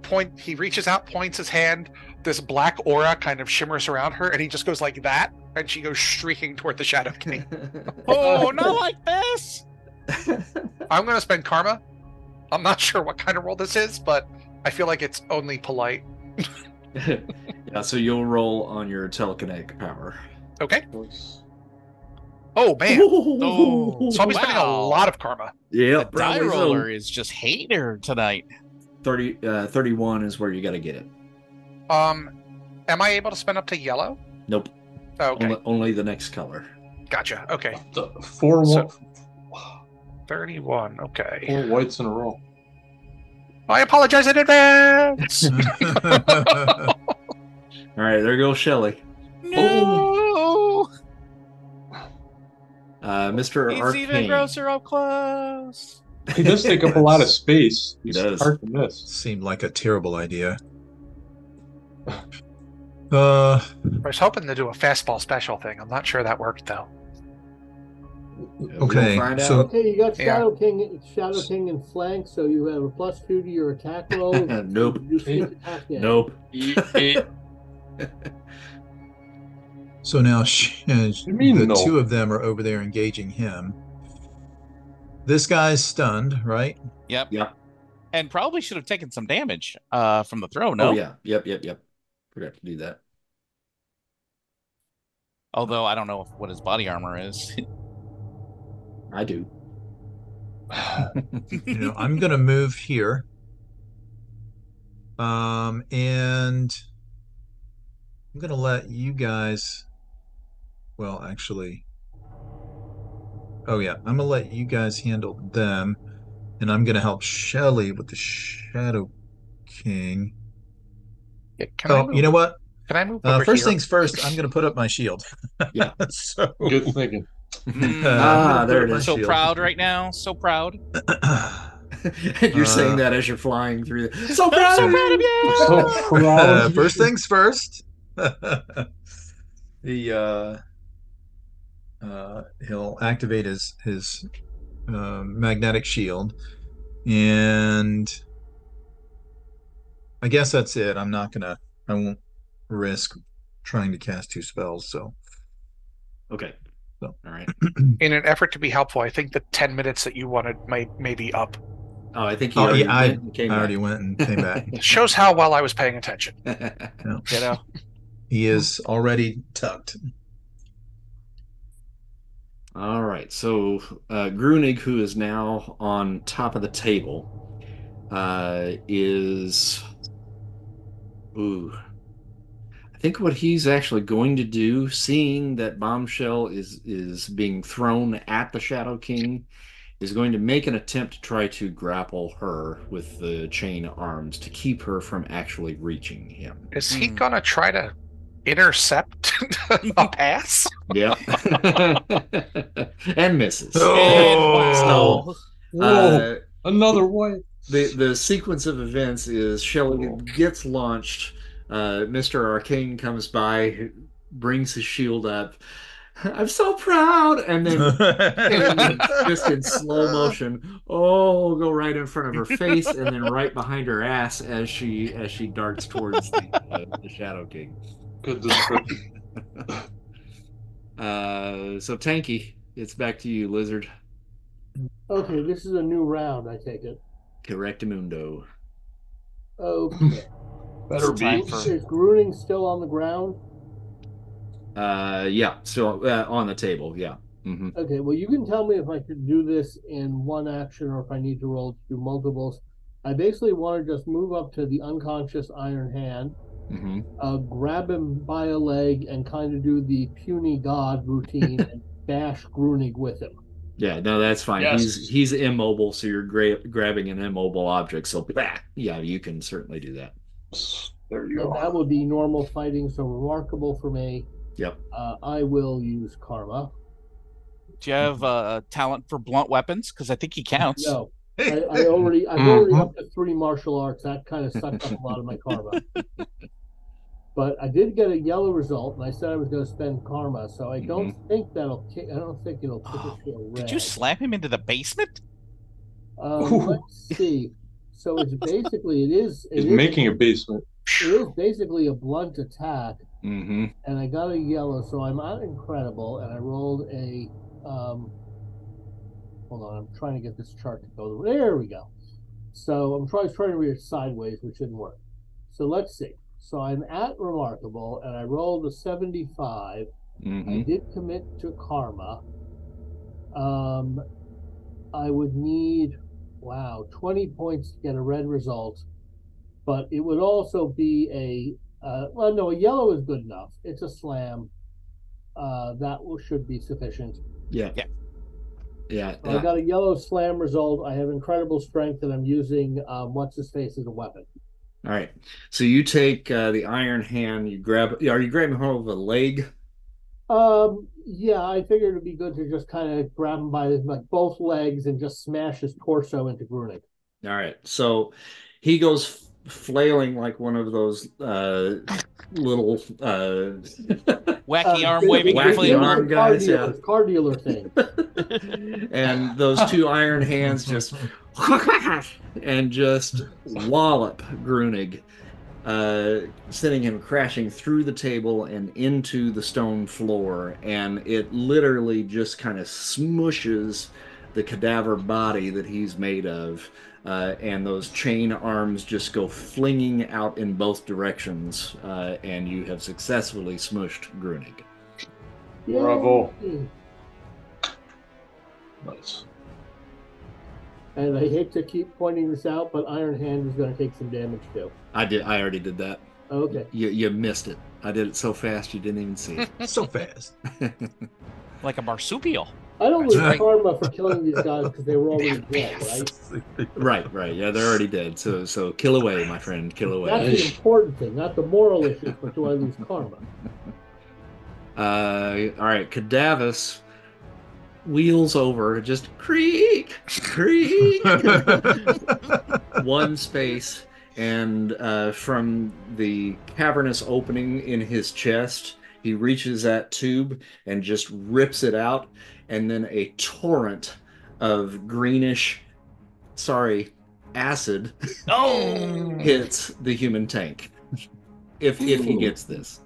reaches out, points his hand. This black aura kind of shimmers around her, and he just goes like that, and she goes shrieking toward the Shadow King. Oh, not like this. I'm going to spend karma. I'm not sure what kind of roll this is, but I feel like it's only polite. Yeah. So you'll roll on your telekinetic power. Okay. Oh man. Oh, So I'll be spending a wow. lot of karma. Yeah. The die roller is just hating her tonight. 31 is where you got to get it. Am I able to spend up to yellow? Nope. Oh, okay. Only the next color. Gotcha. Okay. 4 31. Okay. 4 whites in a row. I apologize in advance. All right, there goes Shelly. No. Mr. He's Arcane. even grosser up close. He does take up a lot of space. He It's does. hard to miss. Seemed like a terrible idea. I was hoping to do a fastball special thing. I'm not sure that worked though. Okay, We'll find so- out. Okay, you got Yeah. Shadow King in flank, so you have a +2 to your attack roll. Nope. You sneak attack in. Nope. So now mean the no? two of them are over there engaging him. This guy's stunned, right? Yep. Yep. And probably should have taken some damage from the throw. No. Oh yeah. Yep. Forgot to do that. Although I don't know what his body armor is. I do. I'm gonna move here. And I'm gonna let you guys, well, actually, oh yeah, I'm gonna let you guys handle them, and I'm gonna help Shelly with the Shadow King. Yeah, can I move? You know what? Can I move over First here? things first, I'm gonna put up my shield. Yeah. So Good thinking. There it is. So proud right now. So proud. You're saying that as you're flying through. So proud, so of proud of you. you. So proud of you. first things first. He'll activate his magnetic shield, and I guess that's it. I won't risk trying to cast 2 spells. So Okay. So. All right. In an effort to be helpful, I think the 10 minutes that you wanted may be up. Oh, I think you already I went and came already back. went and came back. Shows how well I was paying attention. You know. He is already tucked. All right. So Grunig, who is now on top of the table, is. Ooh. I think what he's actually going to do, seeing that Bombshell is being thrown at the Shadow King, is going to make an attempt to try to grapple her with the chain arms to keep her from actually reaching him. Is he gonna try to intercept a pass? Yeah. And misses. Oh. Whoa, another white. The sequence of events is Shelley gets launched, Mr. Arcane comes by, brings his shield up. I'm so proud, and then just in slow motion, go right in front of her face, and then right behind her ass as she darts towards the Shadow King. Good description. So Tanky, it's back to you, Lizard. Okay, this is a new round, I take it. Correctamundo. Okay. Better be. Is Gruning still on the ground? Yeah, so on the table, yeah. Mm-hmm. Okay, well, you can tell me if I could do this in one action or if I need to roll to do multiples. I basically want to just move up to the unconscious Iron Hand, grab him by a leg, and kind of do the puny god routine and bash Grunig with him. Yeah, no, that's fine. Yes. He's immobile, so you're grabbing an immobile object. So, yeah, you can certainly do that. There you And go. that would be normal fighting, so remarkable for me. Yep. I will use Karma. Do you have a talent for blunt weapons? Because I think he counts. No, I've already up to 3 martial arts. That kind of sucked up a lot of my Karma. But I did get a yellow result, and I said I was going to spend Karma, so I don't think it'll kick it red. Did you slam him into the basement? Let's see. So it's basically He's making a basement. It is basically a blunt attack, Mm-hmm. and I got a yellow, so I'm not incredible, and I rolled a hold on, I'm trying to get this chart to go. There we go. So I'm trying to read it sideways, which didn't work. So let's see. So I'm at remarkable, and I rolled a 75. I did commit to Karma. I would need 20 points to get a red result, but it would also be a yellow is good enough. It's a slam. That should be sufficient. Yeah. So I got a yellow slam result. I have incredible strength, and I'm using what's his face as a weapon. All right. So you take the Iron Hand. You grab. Are you grabbing hold of a leg? Yeah, I figured it'd be good to just kind of grab him by both legs and just smash his torso into Grunig. All right. So he goes flailing like one of those little wacky arm waving wacky arm guys, car dealer thing. And those 2 iron hands just and just wallop Grunig, sending him crashing through the table and into the stone floor, and it literally just kind of smushes the cadaver body that he's made of, and those chain arms just go flinging out in both directions, and you have successfully smushed Grunig. Bravo. Nice. And I hate to keep pointing this out, but Iron Hand is going to take some damage too. I already did that. Okay. You missed it. I did it so fast you didn't even see it. So fast. Like a marsupial. I don't lose Karma for killing these guys because they were already dead, right? Right. Yeah, they're already dead. So kill away, my friend. Kill away. That's the important thing, not the moral issue, but do I lose Karma? All right, Cadavus wheels over, just creak, one space, and from the cavernous opening in his chest, he reaches that tube and just rips it out, and then a torrent of greenish, acid hits the human tank. If he gets this.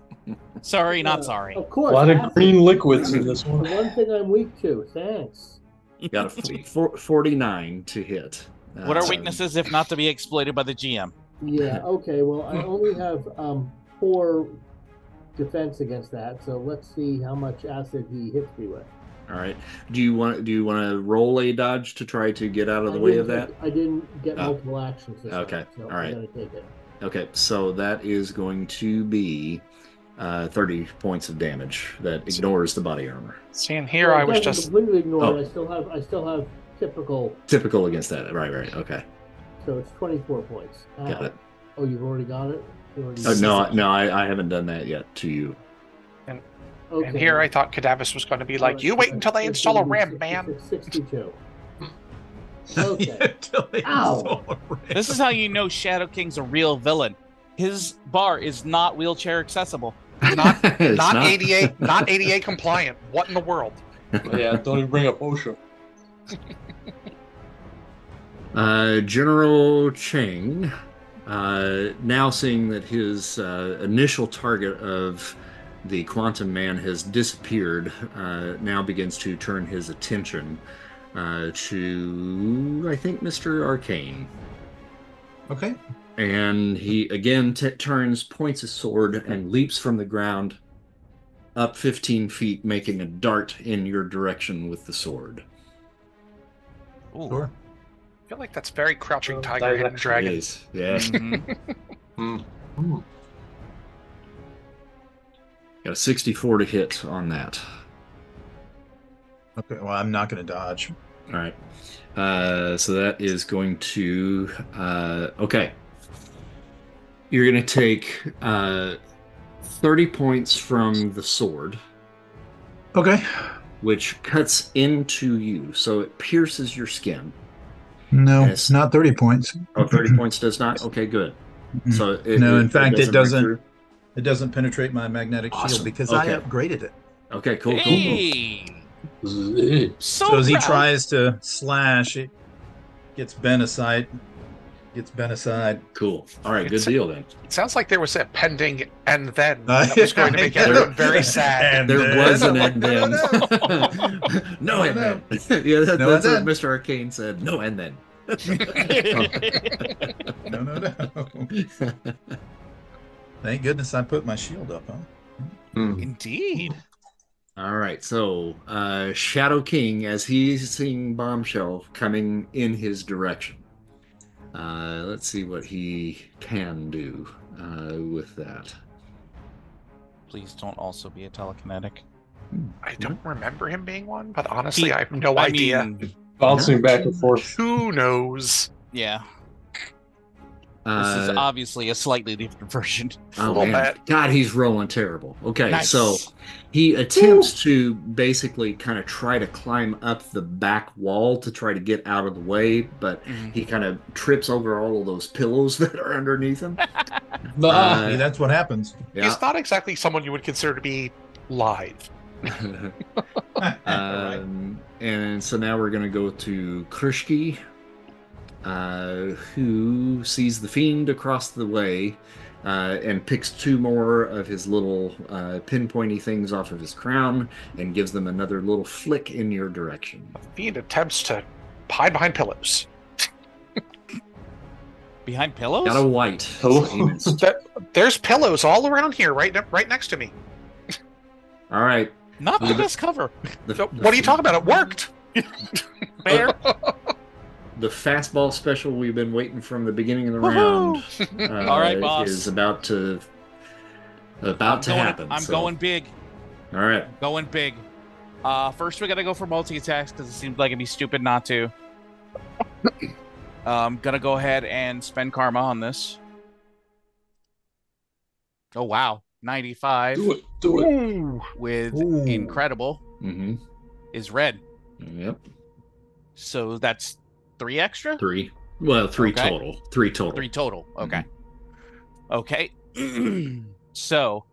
Sorry, not sorry. Of course. A lot of green liquids in this one. The one thing I'm weak to. Thanks. Got a 49 to hit. What are weaknesses if not to be exploited by the GM? Yeah, okay. Well, I only have 4 defense against that, so let's see how much acid he hits me with. All right. Do you want to roll a dodge to try to get out of the way of that? I didn't get multiple actions this okay. time, so all right. I'm gonna take it. Okay, so that is going to be 30 points of damage that ignores the body armor. See, and here I was just completely ignored. I still have typical against that. Right. Okay. So it's 24 points. Got it. Oh, you've already got it? No, I haven't done that yet to you. Okay. And here I thought Cadavus was going to be like, you wait until they install a ramp, man. 62. Okay. Ow! This is how you know Shadow King's a real villain. his bar is not wheelchair accessible. Not It's not ADA compliant. What in the world? Yeah, don't even bring up OSHA. General Cheng, now seeing that his initial target of the Quantum Man has disappeared, now begins to turn his attention to, I think, Mr. Arcane. Okay. And he again turns, points his sword, and leaps from the ground up 15 feet, making a dart in your direction with the sword. Ooh. Sure. I feel like that's very Crouching That Tiger, Hidden actually Dragon. It is, yes. Got a 64 to hit on that. Okay. Well, I'm not going to dodge. All right. So that is going to... okay. You're going to take 30 points from the sword, Okay. which cuts into you. So it pierces your skin. No, Yes. not 30 points. Oh, 30 points does not? Okay, good. Mm-mm. So No, in fact, it break doesn't. through? It doesn't penetrate my magnetic Awesome. shield because Okay. I upgraded it. Okay, cool, cool, cool. Hey! So as he proud. tries to slash, it gets bent aside. Cool. All right, good deal then. It sounds like there was a pending and then Uh, that was going to make everyone very sad. And There then- was an and No, then. No and then. Yeah, No that's and what Mr. Arcane said. No and then. No. Thank goodness I put my shield up, huh? Indeed. All right, so Shadow King, as he's seeing Bombshell coming in his direction, let's see what he can do with that. Please don't also be a telekinetic. I don't remember him being one, but honestly, I have no I idea. mean, Bouncing back and forth. Who knows? yeah. This is obviously a slightly different version. Oh little man, bit. God, he's rolling terrible. Okay, Nice. so he attempts to basically kind of try to climb up the back wall to try to get out of the way, but he kind of trips over all of those pillows that are underneath him. See, that's what happens. Yeah. He's not exactly someone you would consider to be live. And so now we're going to go to Krishki, who sees the fiend across the way and picks two more of his little pinpointy things off of his crown and gives them another little flick in your direction. The fiend attempts to hide behind pillows. Behind pillows? Got a white. Hello? So he missed. There's pillows all around here, right next to me. All right. Not the best cover. So, what are you talking about? It worked. Fair. The fastball special we've been waiting from the beginning of the Woohoo! round All right, boss. is about to happen. I'm so- going big. All right. Going big. First, we gotta go for multi-attacks because it seems like it'd be stupid not to. Gonna go ahead and spend karma on this. Oh wow, 95 Do it. with Ooh. incredible Mm-hmm. is red. Yep. So that's 3 extra? 3. Well, 3 Okay. total. 3 total. 3 total. Okay. Okay. So,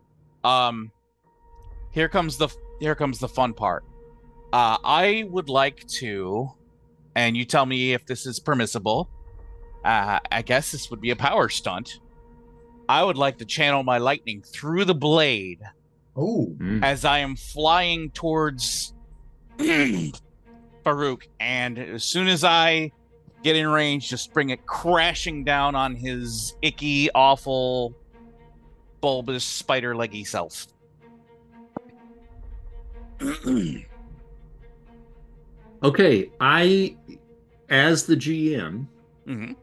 here comes the fun part. I would like to, and you tell me if this is permissible. I guess this would be a power stunt. I would like to channel my lightning through the blade Oh, as I am flying towards Farouk, and as soon as I get in range, just bring it crashing down on his icky, awful, bulbous, spider-leggy self. Okay, as the GM, Mhm.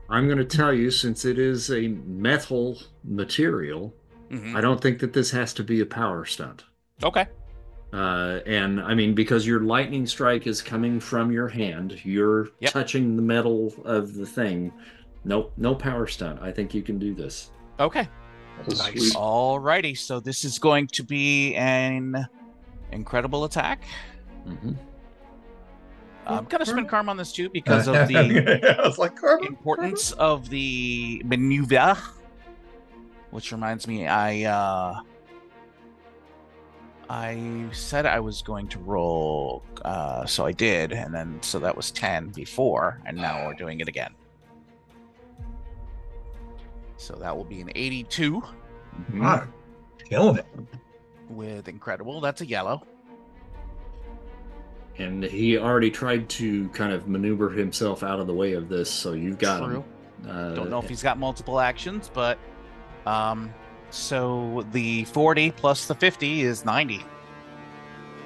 I'm going to tell you, since it is a metal material, Mhm. I don't think that this has to be a power stunt. Okay. And I mean, because your lightning strike is coming from your hand, you're Yep. touching the metal of the thing. Nope, no power stunt. I think you can do this. Okay. That's Nice. sweet. Alrighty. So this is going to be an incredible attack. Mm-hmm. I'm gonna spend karma on this too because of the I was like, Karma? importance of the maneuver. Which reminds me, I said I was going to roll, so I did, and then so that was 10 before, and now we're doing it again. So that will be an 82. Ah, killing it. With incredible. That's a yellow. And he already tried to kind of maneuver himself out of the way of this, so you've got him. Don't know if he's got multiple actions, but so the 40 plus the 50 is 90.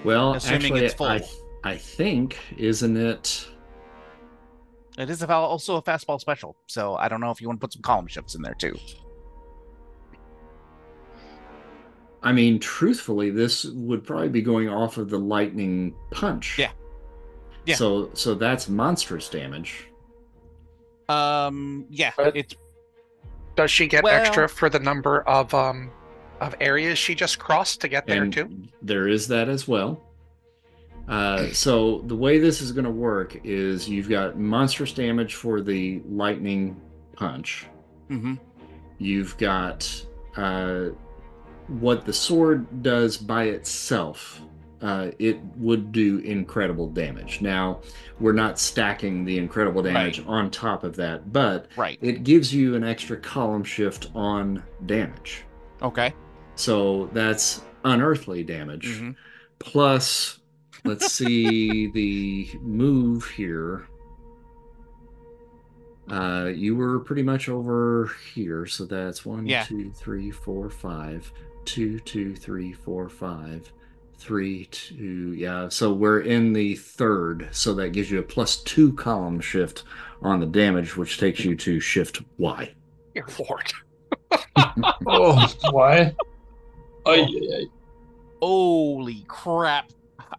Well, assuming actually, it's full. I think, isn't it? It is also a fastball special, so I don't know if you want to put some column shifts in there too. I mean, truthfully, this would probably be going off of the lightning punch. Yeah. Yeah. So that's monstrous damage. Yeah. But It's does she get extra for the number of areas she just crossed to get there And too? there is that as well. So the way this is going to work is you've got monstrous damage for the lightning punch. Mm-hmm. You've got what the sword does by itself. It would do incredible damage. Now, we're not stacking the incredible damage on top of that, but it gives you an extra column shift on damage. Okay. So that's unearthly damage. Mm-hmm. Plus, let's see the move here. You were pretty much over here, so that's 1, 2, 3, 4, 5. 2, 2, 3, 4, 5. 3, 2, yeah. So we're in the third, so that gives you a +2 column shift on the damage, which takes you to shift Y. Dear Lord. Oh, why? Holy crap.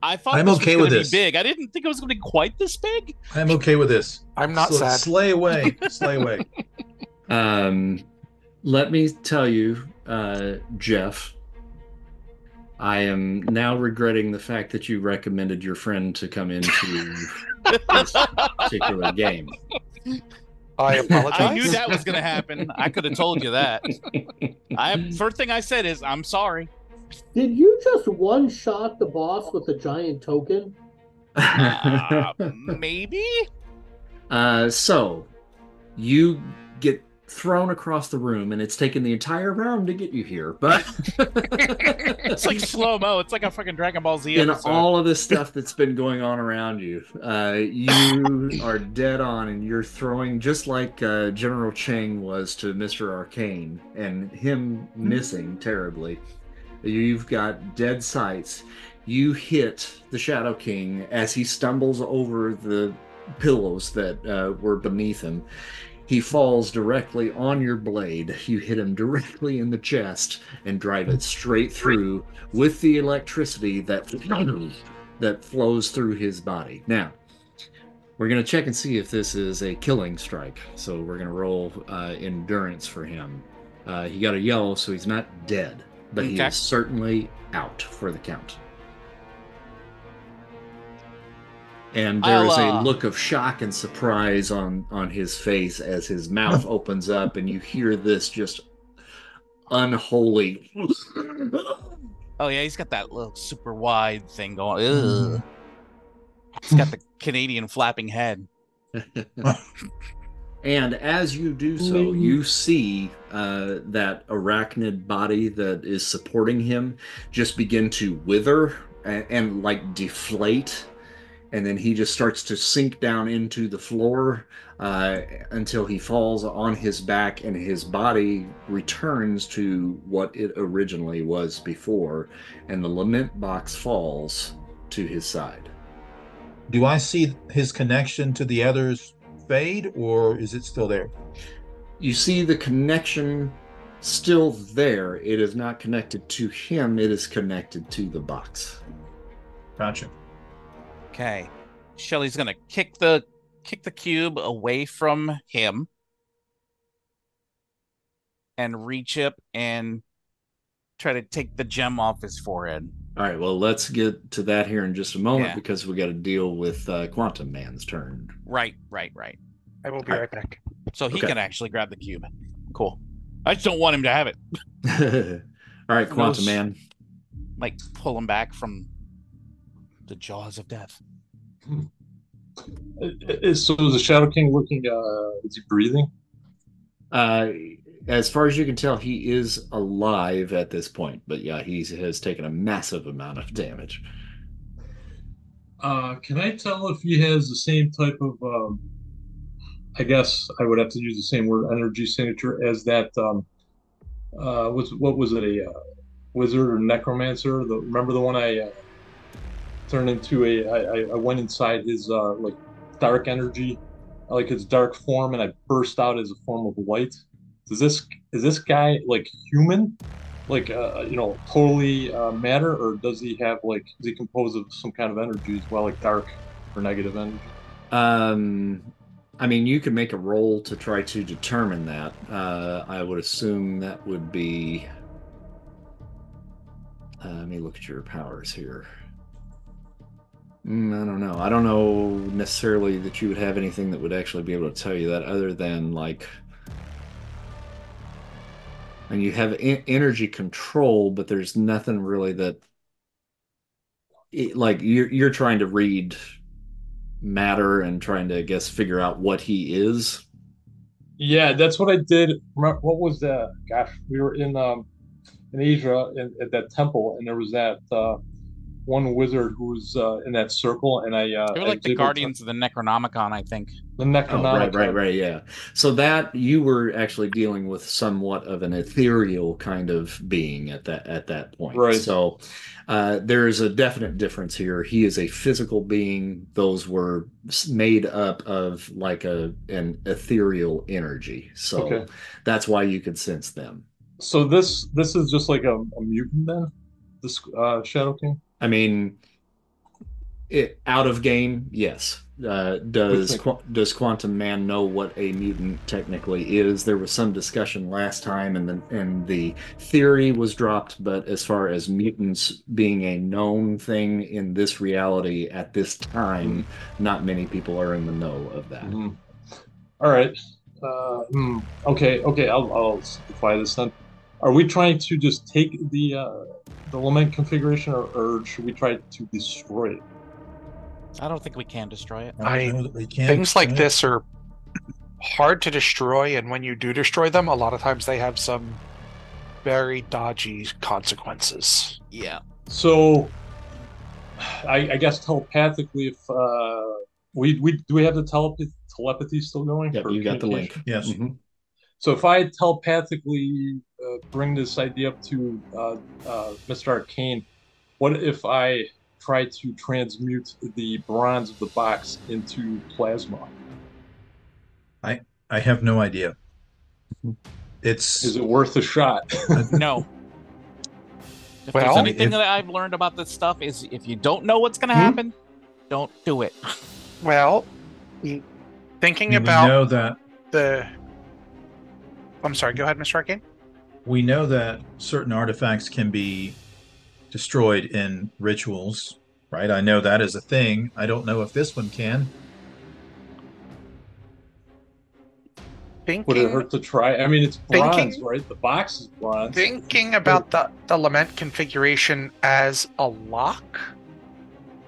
I thought I'm this okay was with going to this. be big. I didn't think it was going to be quite this big. I'm okay with this. I'm not sad. Slay away. Slay away. Let me tell you, Jeff, I am now regretting the fact that you recommended your friend to come into this particular game. I apologize. I knew that was going to happen. I could have told you that. First thing I said is, I'm sorry. Did you just one-shot the boss with a giant token? Maybe? So, you get thrown across the room, and it's taken the entire round to get you here, but it's like slow-mo. It's like a fucking Dragon Ball Z in episode. all of this stuff that's been going on around you, you are dead on, and you're throwing just like General Chang was to Mr. Arcane, and him missing terribly. You've got dead sights. You hit the Shadow King as he stumbles over the pillows that were beneath him. He falls directly on your blade. You hit him directly in the chest and drive it straight through with the electricity that flows through his body. Now, we're going to check and see if this is a killing strike. So we're going to roll endurance for him. He got a yellow, so he's not dead, but he is certainly out for the count. And there is a look of shock and surprise on his face as his mouth opens up, and you hear this just unholy. Oh yeah, he's got that little super wide thing going. Ugh. He's got the Canadian flapping head. And as you do so, you see that arachnid body that is supporting him just begin to wither and like deflate. And then he just starts to sink down into the floor until he falls on his back and his body returns to what it originally was before. And the lament box falls to his side. Do I see his connection to the others fade, or is it still there? You see the connection still there. It is not connected to him. It is connected to the box. Gotcha. Okay, Shelly's gonna kick the cube away from him and reach up and try to take the gem off his forehead. All right, well, let's get to that here in just a moment because we got to deal with Quantum Man's turn. Right. I will be right back. So he can actually grab the cube. Cool. I just don't want him to have it. All right, Quantum Man. Like pull him back from the jaws of death. So is the Shadow King looking? Is he breathing? As far as you can tell, he is alive at this point. But yeah, he has taken a massive amount of damage. Can I tell if he has the same type of? I guess I would have to use the same word, energy signature, as that. What was it? A wizard or necromancer? Remember the one I turned into I went inside his like dark energy, like his dark form, and I burst out as a form of light. Is this guy like human, like totally matter, or does he have like is he composed of some kind of energy as well, like dark or negative energy? I mean, you could make a roll to try to determine that. I would assume that would be. Let me look at your powers here. I don't know. I don't know necessarily that you would have anything that would actually be able to tell you that, other than like, and you have energy control, but there's nothing really that, like you're trying to read matter and trying to, I guess, figure out what he is. Yeah, that's what I did. What was that? Gosh, we were in Asia at that temple, and there was that one wizard who was in that circle, and They were like the guardians of the Necronomicon, I think. The Necronomicon. Oh, right, yeah. So that you were actually dealing with somewhat of an ethereal kind of being at that point. Right. So there is a definite difference here. He is a physical being. Those were made up of like an ethereal energy. So that's why you could sense them. So this is just like a mutant then? This Shadow King? I mean, out of game, yes. Does Quantum Man know what a mutant technically is? There was some discussion last time, and the theory was dropped. But as far as mutants being a known thing in this reality at this time, not many people are in the know of that. All right. Okay. I'll simplify this then. Are we trying to just take the Lament configuration, or should we try to destroy it? I don't think we can destroy it. Things like this are hard to destroy, and when you do destroy them, a lot of times they have some very dodgy consequences. Yeah. So, I guess telepathically, if do we have the telepathy still going? Yeah, you got the link. Yes. Mm-hmm. So if I telepathically bring this idea up to Mr. Arcane, what if I try to transmute the bronze of the box into plasma? I have no idea. Is it worth a shot? No. If there's anything that I've learned about this stuff is if you don't know what's going to happen, don't do it. Well, thinking about know that I'm sorry, go ahead, Mr. Arcane. We know that certain artifacts can be destroyed in rituals, right? I know that is a thing. I don't know if this one can. Would it hurt to try? I mean, it's bronze, right? The box is bronze. Thinking about the Lament configuration as a lock,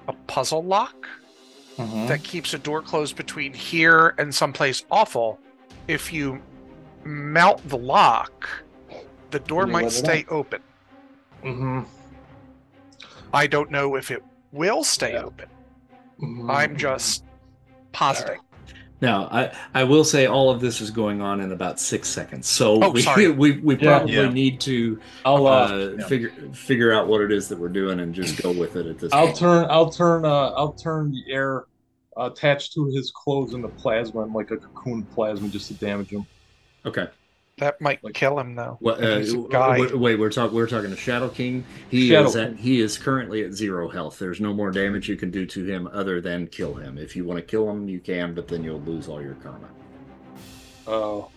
a puzzle lock, that keeps a door closed between here and someplace awful. If you melt the lock, the door might stay open. I don't know if it will stay open. I'm just positing. Now, I will say all of this is going on in about 6 seconds, so we probably need to figure out what it is that we're doing and just go with it at this point. I'll turn the air attached to his clothes into plasma, and like a cocoon plasma, just to damage him. Okay. That might kill him, though. Wait, we're talking to Shadow King. He is currently at 0 health. There's no more damage you can do to him other than kill him. If you want to kill him, you can, but then you'll lose all your karma. Oh,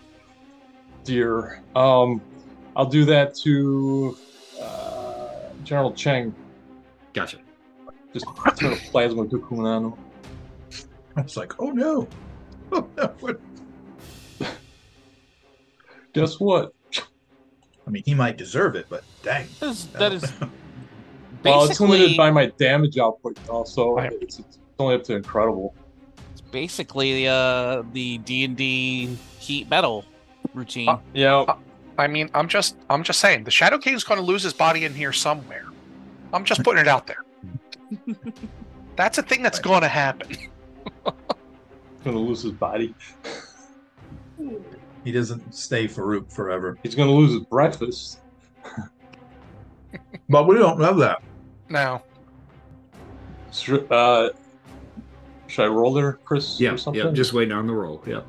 dear. I'll do that to General Cheng. Gotcha. Just turn a plasma cocoon on him. I was like, oh no. Oh no. Guess what? I mean, he might deserve it, but dang. That is Well, it's limited basically by my damage output, also. Right. It's only up to incredible. the D&D heat metal routine. Yeah. I mean, I'm just saying the Shadow King's going to lose his body in here somewhere. I'm just putting it out there. That's a thing that's going to happen. Gonna lose his body. He doesn't stay Farouk forever. He's gonna lose his breakfast. But we don't know that. Now, Should I roll there, Chris? Yeah, or something? yeah, just waiting on the roll. Yeah.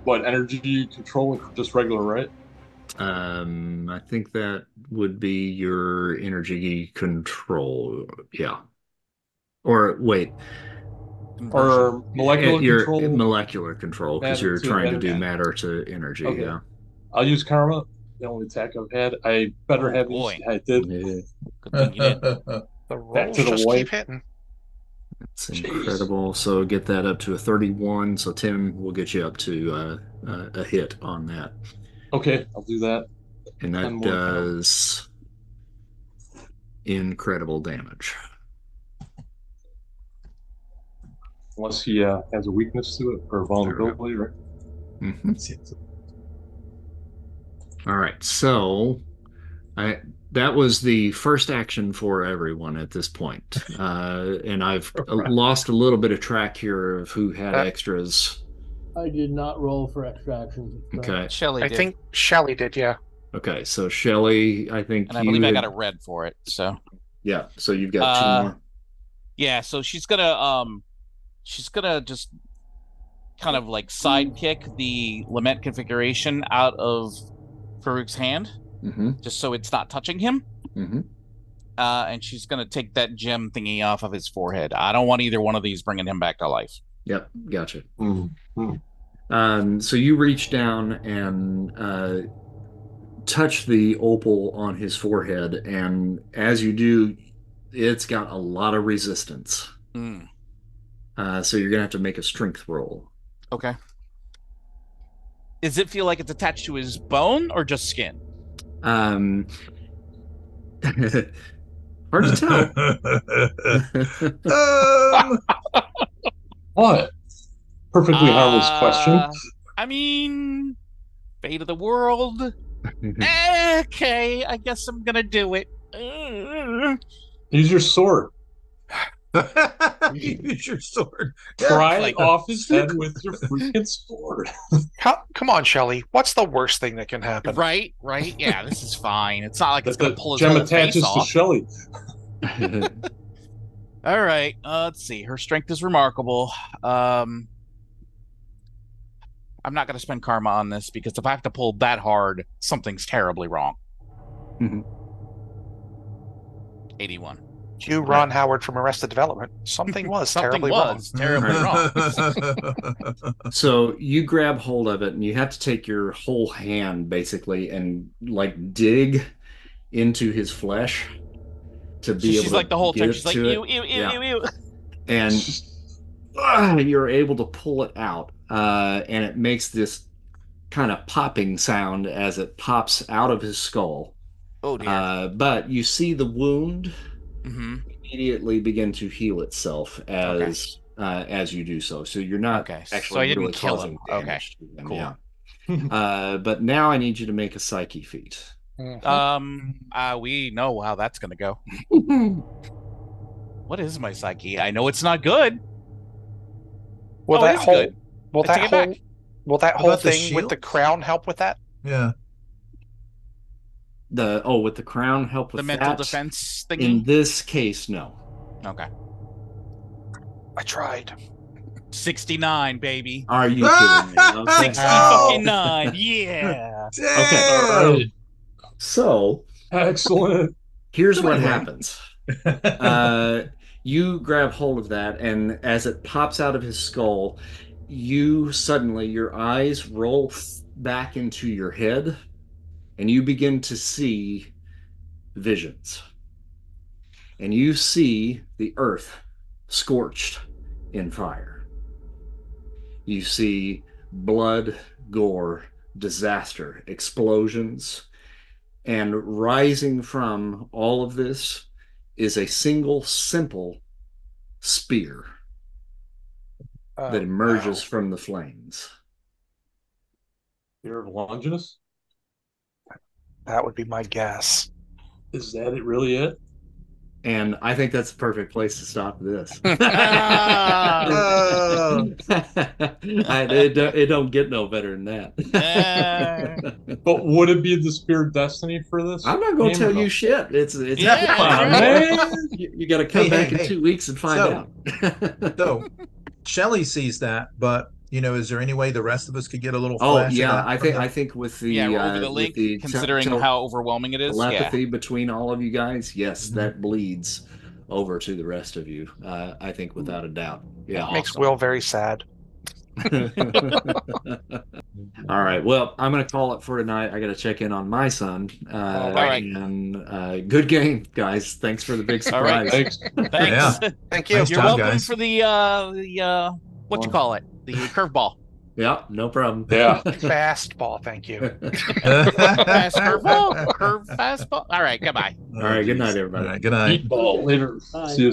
What, energy control, just regular, right? I think that would be your energy control. Yeah. Or wait, Or molecular your control? molecular control, because Matter you're to trying to do energy. matter to energy. Okay. Yeah. I'll use karma. The only attack I've had. I better have boy. these. I did. Yeah. Good thing you did. the Back rolls to the just wife. keep hitting. It's Jeez. incredible. So get that up to a 31. So Tim will get you up to a hit on that. Okay, I'll do that. And 10 that more does incredible damage. Unless he has a weakness to it or vulnerability, right? Mhm. All right. So that was the first action for everyone at this point. And I've lost a little bit of track here of who had extras. I did not roll for extra actions. Okay. Shelley I did. think Shelly did, yeah. Okay. So Shelly, I think And I you believe I had- got a red for it. So Yeah. So you've got two more. yeah, so she's gonna just kind of like sidekick the Lament Configuration out of Farouk's hand, Mm-hmm. just so it's not touching him. Mm-hmm. And she's gonna take that gem thingy off of his forehead. I don't want either one of these bringing him back to life. Yep. Gotcha. Mm-hmm. So you reach down and touch the opal on his forehead, and as you do, it's got a lot of resistance. Mm. So you're gonna have to make a strength roll. Okay. Does it feel like it's attached to his bone or just skin? Hard to tell. What? Perfectly harmless question. I mean, fate of the world. Okay, I guess I'm gonna do it. Use your sword. Use your sword. Pry like- it off his head with your freaking sword. Come on, Shelly. What's the worst thing that can happen? Right. Yeah, this is fine. It's not like it's That gonna the pull his gem whole attaches face to off. Shelly. All right. Let's see. Her strength is remarkable. I'm not going to spend karma on this because if I have to pull that hard, something's terribly wrong. Mhm. 81. Cue Ron Howard from Arrested Development. Something was terribly wrong. terribly wrong. So you grab hold of it, and you have to take your whole hand basically and like dig into his flesh to be able She's to like the whole time. get She's like, to ew, it. ew, ew, Yeah. ew, ew. And you're able to pull it out, and it makes this kind of popping sound as it pops out of his skull. Oh dear. But you see the wound Mm-hmm. immediately begin to heal itself as you do so. So you're not Okay, actually so I didn't really kill causing him. Okay, damage to him. cool. Yeah. But now I need you to make a psyche feat. We know how that's gonna go. What is my psyche? I know it's not good. Will Oh, that it is whole good. will I that take it whole back. will that How whole about the thing with the shield? crown help with that? Yeah. With the crown help with The mental that? defense In thingy. this case, no. Okay. I tried. 69, baby. Are you kidding me? Okay. 60 fucking 9. Yeah. Okay. All right. So Excellent. here's Come what on, Wayne. happens. You grab hold of that, and as it pops out of his skull, your eyes roll back into your head, and you begin to see visions. And you see the earth scorched in fire. You see blood, gore, disaster, explosions, and rising from all of this is a single simple spear that emerges from the flames. Spear of Longinus? That would be my guess. Is that really it? And I think that's the perfect place to stop this. It don't get no better than that. But would it be the Spear of Destiny for this? I'm not going to tell you shit. It's man. You got to come back in 2 weeks and find out. So Shelley sees that, but is there any way the rest of us could get a little? Oh yeah, I think with the over the link, considering how overwhelming it is, telepathy between all of you guys, yes, that bleeds over to the rest of you. I think without a doubt. Yeah, that makes Will very sad. All right. Well, I'm going to call it for tonight. I got to check in on my son. All right. And good game, guys. Thanks for the big surprise. Thanks. Yeah. Thank you. Nice You're job, welcome guys. for the what you call it? The curveball. Yeah, no problem. Yeah. Fastball, thank you. Fast curveball? Curve fastball? All right, goodbye. All right, good night, everybody. All right, good night. Meatball later. Bye. See you.